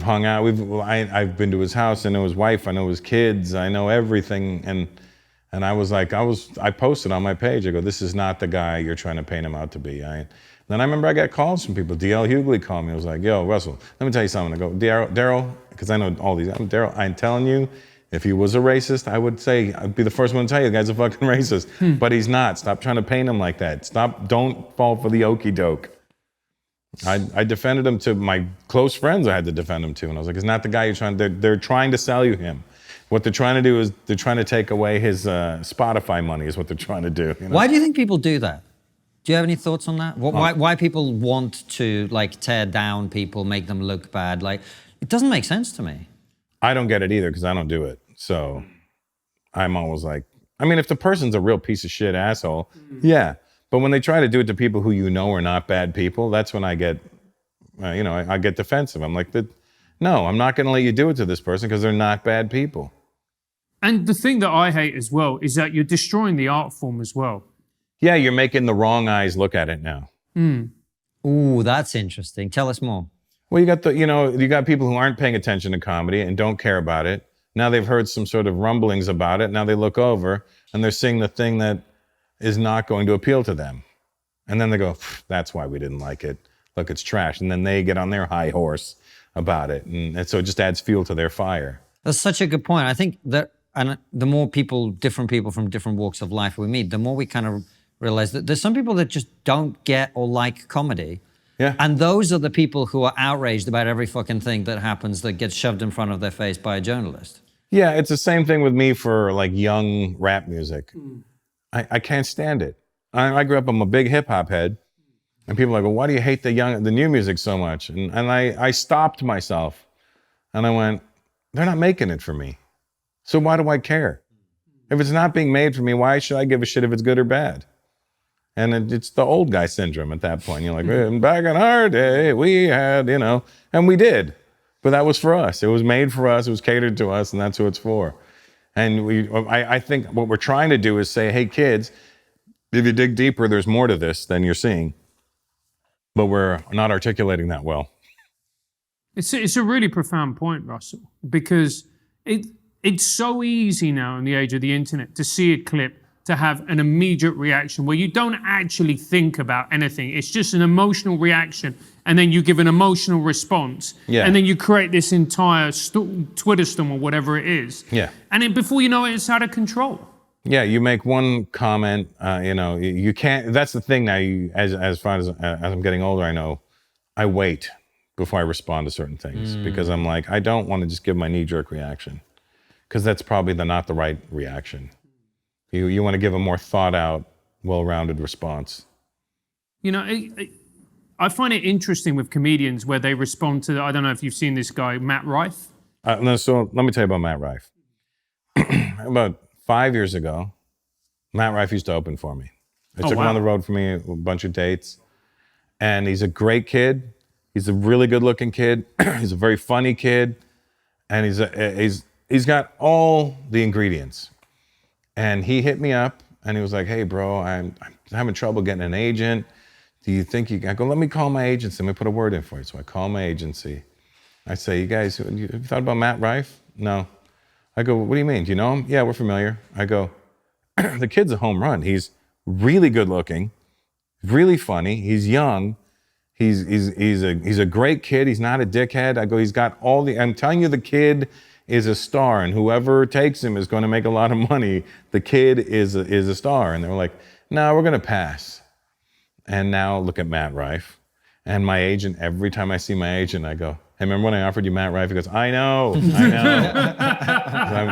hung out, I've been to his house, I know his wife, I know his kids, I know everything, and I was like, I posted on my page, I go, this is not the guy you're trying to paint him out to be. Then I remember I got calls from people. D.L. Hughley called me. I was like, yo, Russell, let me tell you something. I go, Daryl, because I know all these. Daryl, I'm telling you, if he was a racist, I would say, I'd be the first one to tell you the guy's a fucking racist. But he's not. Stop trying to paint him like that. Don't fall for the okey doke. I defended him to my close friends. I had to defend him to. And I was like, it's not the guy you're trying to, they're trying to sell you him. What they're trying to do is they're trying to take away his Spotify money is what they're trying to do. You know? Why do you think people do that? Do you have any thoughts on that? Why people want to like tear down people, make them look bad? Like, it doesn't make sense to me. I don't get it either because I don't do it. So I'm always like, I mean, if the person's a real piece of shit asshole, yeah. But when they try to do it to people who you know are not bad people, that's when I get, I get defensive. I'm like, no, I'm not going to let you do it to this person because they're not bad people. And the thing that I hate as well is that you're destroying the art form as well. Yeah, you're making the wrong eyes look at it now. Ooh, that's interesting. Tell us more. Well, you got people who aren't paying attention to comedy and don't care about it. Now they've heard some sort of rumblings about it. Now they look over and they're seeing the thing that is not going to appeal to them. And then they go, that's why we didn't like it. Look, it's trash. And then they get on their high horse about it. And so it just adds fuel to their fire. That's such a good point. I think that, and the more people, different people from different walks of life we meet, the more we kind of realize that there's some people that just don't get or like comedy. Yeah. And those are the people who are outraged about every fucking thing that happens that gets shoved in front of their face by a journalist. Yeah, it's the same thing with me for like young rap music. I can't stand it. I grew up, I'm a big hip hop head. And people are like, well, why do you hate the new music so much? And I stopped myself and I went, they're not making it for me. So why do I care? If it's not being made for me, why should I give a shit if it's good or bad? And it's the old guy syndrome at that point. You're like, back in our day, we had, and we did. But that was for us. It was made for us. It was catered to us, and that's who it's for. And I think what we're trying to do is say, hey, kids, if you dig deeper, there's more to this than you're seeing. But we're not articulating that well. It's a really profound point, Russell, because it's so easy now in the age of the internet to see a clip, to have an immediate reaction where you don't actually think about anything. It's just an emotional reaction, and then you give an emotional response, and then you create this entire Twitter storm or whatever it is. Yeah. And then before you know it, it's out of control. Yeah, you make one comment, you can't, that's the thing now, as far as I'm getting older, I know, I wait before I respond to certain things because I'm like, I don't want to just give my knee-jerk reaction because that's probably not the right reaction. You want to give a more thought-out, well-rounded response. I find it interesting with comedians where they respond to, I don't know if you've seen this guy, Matt Rife. No, so let me tell you about Matt Rife. About 5 years ago, Matt Rife used to open for me. I took him on the road for me, a bunch of dates. And he's a great kid. He's a really good-looking kid. He's a very funny kid. And he's got all the ingredients. And he hit me up, and he was like, hey, bro, I'm having trouble getting an agent. Do you think I go, let me call my agency. Let me put a word in for you. So I call my agency. I say, you guys, have you thought about Matt Rife? No. I go, what do you mean? Do you know him? Yeah, we're familiar. I go, the kid's a home run. He's really good looking, really funny. He's young. He's a great kid. He's not a dickhead. I go, he's got I'm telling you, the kid is a star, and whoever takes him is going to make a lot of money. The kid is a star. And they were like, no, we're going to pass. And now look at Matt Rife. And my agent, every time I see my agent, I go, hey, remember when I offered you Matt Rife? He goes, I know.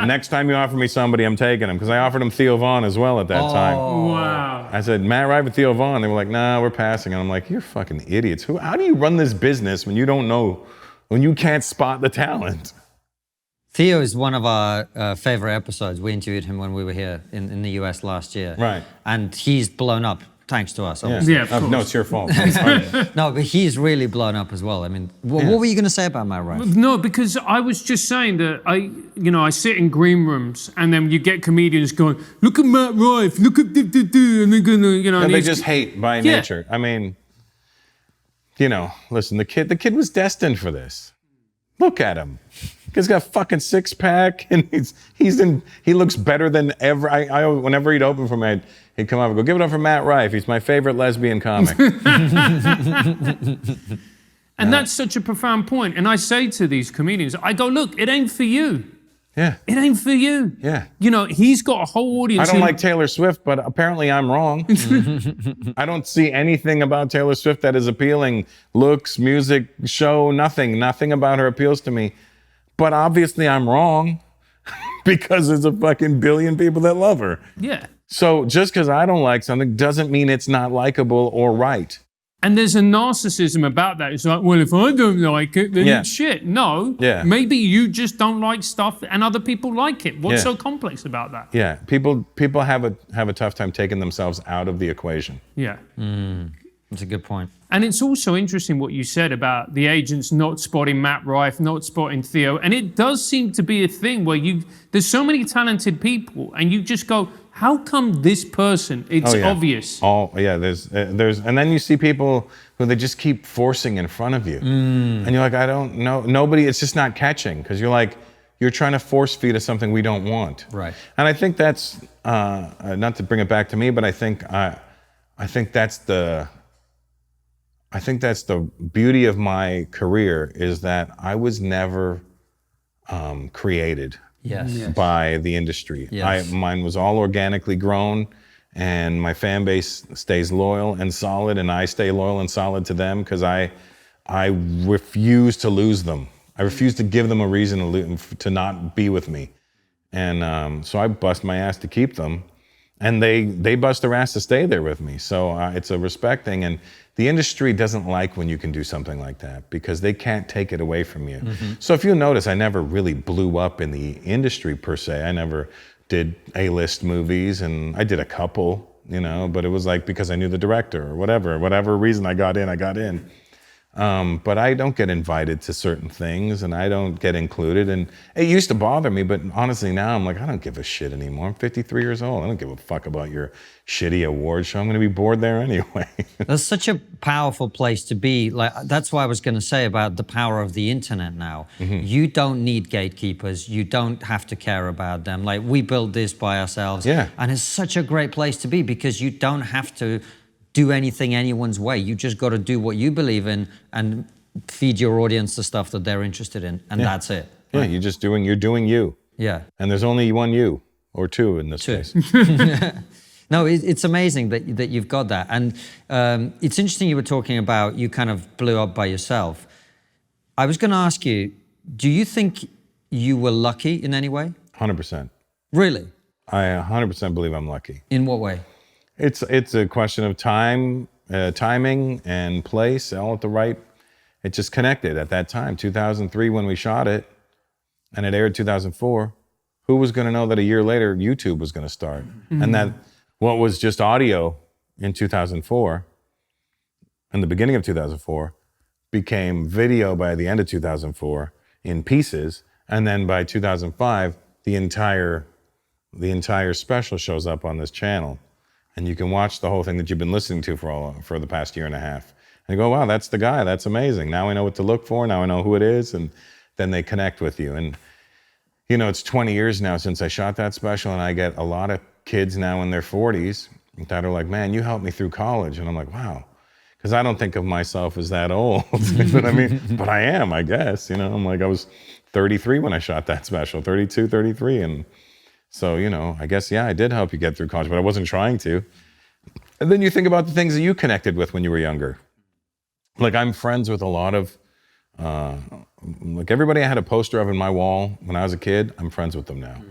Next time you offer me somebody, I'm taking him. Because I offered him Theo Von as well at that time. Wow. I said, Matt Rife and Theo Von. They were like, nah, we're passing. And I'm like, you're fucking idiots. How do you run this business when you don't know, when you can't spot the talent? Theo is one of our favorite episodes. We interviewed him when we were here in the US last year. Right. And he's blown up. Thanks to us, obviously. Yeah, of course. No, it's your fault. No, but he's really blown up as well. I mean, what were you going to say about Matt Rife? No, because I was just saying that I sit in green rooms and then you get comedians going, look at Matt Rife, look at and they're gonna, And they just hate by nature. I mean, listen, the kid was destined for this. Look at him. He's got a fucking six-pack, and he looks better than ever. Whenever he'd open for me, he'd come up and go, give it up for Matt Rife. He's my favorite lesbian comic. And that's such a profound point. And I say to these comedians, I go, look, it ain't for you. Yeah. It ain't for you. Yeah. He's got a whole audience. I don't like Taylor Swift, but apparently I'm wrong. I don't see anything about Taylor Swift that is appealing. Looks, music, show, nothing. Nothing about her appeals to me. But obviously I'm wrong because there's a fucking billion people that love her. Yeah. So just because I don't like something doesn't mean it's not likable or right. And there's a narcissism about that. It's like, well, if I don't like it, then it's shit. No. Yeah. Maybe you just don't like stuff and other people like it. What's so complex about that? Yeah. People have a tough time taking themselves out of the equation. Yeah. That's a good point. And it's also interesting what you said about the agents not spotting Matt Rife, not spotting Theo. And it does seem to be a thing where there's so many talented people and you just go, how come this person? It's obvious. There's, and then you see people who they just keep forcing in front of you. And you're like, I don't know, nobody, it's just not catching. Because you're like, you're trying to force feed us something we don't want. Right. And I think that's, not to bring it back to me, but I think that's the beauty of my career, is that I was never created by the industry. Yes. Mine was all organically grown, and my fan base stays loyal and solid, and I stay loyal and solid to them because I refuse to lose them. I refuse to give them a reason to not be with me. And so I bust my ass to keep them, and they bust their ass to stay there with me. So it's a respect thing. And the industry doesn't like when you can do something like that, because they can't take it away from you. So if you notice, I never really blew up in the industry per se. I never did A-list movies, and I did a couple, you know, but it was like because I knew the director or whatever reason I got in. But I don't get invited to certain things, and I don't get included. And it used to bother me, but honestly now I'm like, I don't give a shit anymore. I'm 53 years old. I don't give a fuck about your shitty award show. I'm gonna be bored there anyway. That's such a powerful place to be. Like, that's why I was gonna say about the power of the internet now. You don't need gatekeepers. You don't have to care about them. Like, we built this by ourselves. Yeah. And it's such a great place to be, because you don't have to do anything anyone's way. You just got to do what you believe in and feed your audience the stuff that they're interested in, and that's it. Yeah, you're doing you. Yeah. And there's only one you, or two in this case. No, it's amazing that you've got that. And it's interesting you were talking about you kind of blew up by yourself. I was going to ask you, do you think you were lucky in any way? 100%. Really? I 100% believe I'm lucky. In what way? It's a question of timing and place, all at the right. It just connected at that time. 2003 when we shot it, and it aired 2004. Who was going to know that a year later YouTube was going to start, and that what was just audio in 2004, in the beginning of 2004, became video by the end of 2004 in pieces, and then by 2005 the entire special shows up on this channel. And you can watch the whole thing that you've been listening to for the past year and a half. And you go, wow, that's the guy, that's amazing. Now I know what to look for, now I know who it is, and then they connect with you. And you know, it's 20 years now since I shot that special, and I get a lot of kids now in their 40s that are like, man, you helped me through college. And I'm like, wow. Because I don't think of myself as that old, but I mean, but I am, I guess, you know. I'm like, I was 33 when I shot that special, 32, 33, and so, you know, I guess, yeah, I did help you get through college, but I wasn't trying to. And then you think about the things that you connected with when you were younger. Like, I'm friends with a lot of, like everybody I had a poster of in my wall when I was a kid, I'm friends with them now.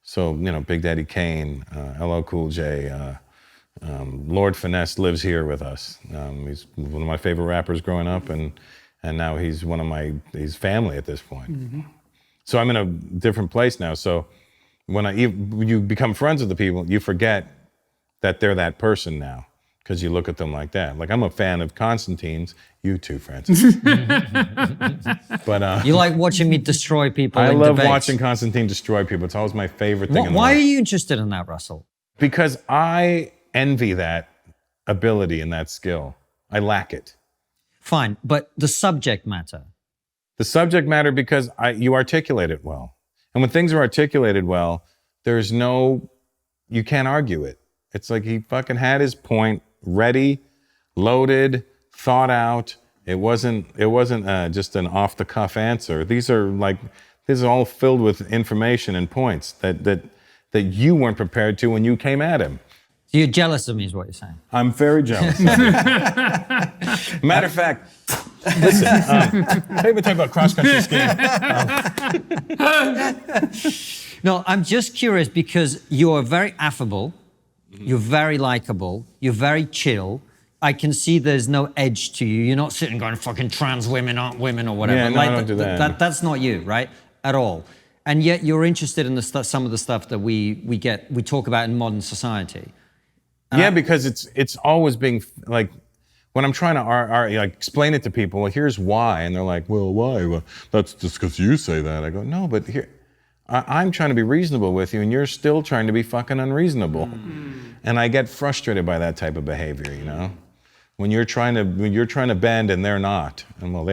So, you know, Big Daddy Kane, LL Cool J, Lord Finesse lives here with us. He's one of my favorite rappers growing up, and now he's he's family at this point. So I'm in a different place now. So when you become friends with the people, you forget that they're that person now, because you look at them like that. Like, I'm a fan of Konstantin's. You too, Francis. But you like watching me destroy people I in love debates. watching Konstantin destroy people. It's always my favorite thing in the Why world. are you interested in that, Russell? Because I envy that ability and that skill. I lack it. Fine, but the subject matter. The subject matter, because you articulate it well. And when things are articulated well, you can't argue it. It's like he fucking had his point ready, loaded, thought out. It wasn't just an off-the-cuff answer. This is all filled with information and points that you weren't prepared to when you came at him. So you're jealous of me, is what you're saying. I'm very jealous. Matter of fact, listen, let me talk about cross-country skiing. No, I'm just curious because you're very affable, you're very likable, you're very chill. I can see there's no edge to you. You're not sitting going, fucking trans women aren't women or whatever. Yeah, no, I don't do that. That's not you, right? At all. And yet you're interested in some of the stuff that we talk about in modern society. Yeah, because it's always being like, when I'm trying to like explain it to people, well, here's why, and they're like, well, why? Well, that's just because you say that. I go, no, but here, I'm trying to be reasonable with you, and you're still trying to be fucking unreasonable. And I get frustrated by that type of behavior, you know? When you're trying to bend and they're not, and well,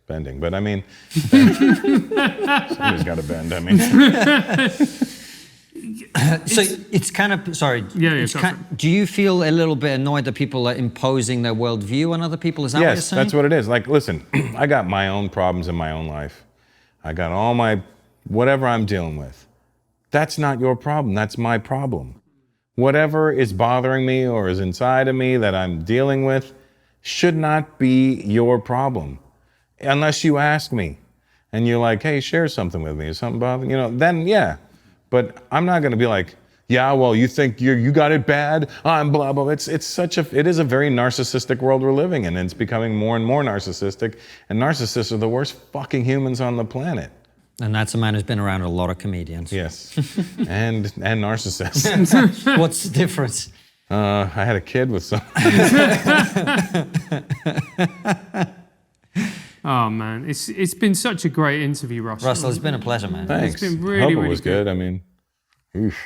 bending. But I mean, somebody's got to bend. I mean, So it's kind of, sorry. Yeah, it's do you feel a little bit annoyed that people are imposing their worldview on other people? Is that what you're yes, saying? that's what it is. Like, listen, I got my own problems in my own life. I got all my, whatever I'm dealing with. That's not your problem. That's my problem. Whatever is bothering me or is inside of me that I'm dealing with should not be your problem. Unless you ask me and you're like, hey, share something with me. Is something bothering you? Then yeah. But I'm not going to be like, yeah, well, you think you got it bad? I'm blah, blah. It is a very narcissistic world we're living in, and it's becoming more and more narcissistic. And narcissists are the worst fucking humans on the planet. And that's a man who's been around a lot of comedians. Yes, and narcissists. What's the difference? I had a kid with some. Oh man, it's been such a great interview, Russell. Russell, it's been a pleasure, man. Thanks. It's been really, I hope it really was good. I mean, oof.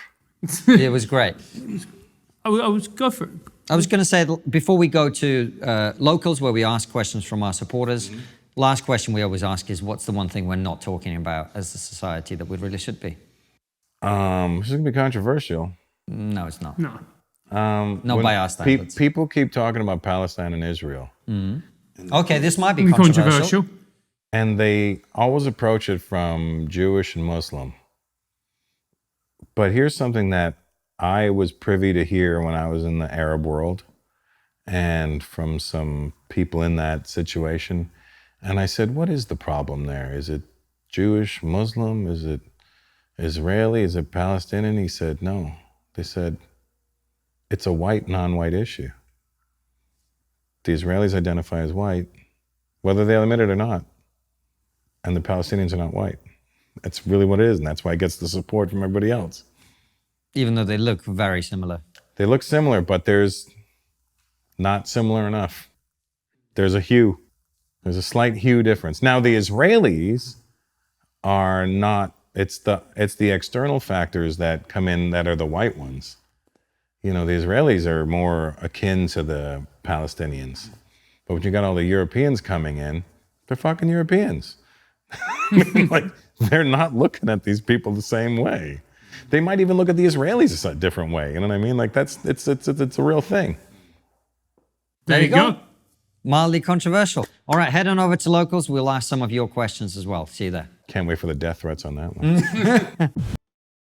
It was great. I was go for it. I was going to say, before we go to locals, where we ask questions from our supporters, last question we always ask is, what's the one thing we're not talking about as a society that we really should be? This is going to be controversial. No, it's not. No. Not by our standards. People keep talking about Palestine and Israel. Okay, this might be controversial. And they always approach it from Jewish and Muslim. But here's something that I was privy to hear when I was in the Arab world and from some people in that situation. And I said, what is the problem there? Is it Jewish, Muslim? Is it Israeli? Is it Palestinian? He said, no. They said, it's a white, non-white issue. The Israelis identify as white, whether they admit it or not. And the Palestinians are not white. That's really what it is, and that's why it gets the support from everybody else. Even though they look very similar. They look similar, but there's not similar enough. There's a hue. There's a slight hue difference. Now, the Israelis are not, it's the external factors that come in that are the white ones. The Israelis are more akin to the Palestinians. But when you got all the Europeans coming in, they're fucking Europeans. Like, they're not looking at these people the same way. They might even look at the Israelis a different way. You know what I mean? Like, it's a real thing. There you go. Mildly controversial. All right, head on over to locals. We'll ask some of your questions as well. See you there. Can't wait for the death threats on that one.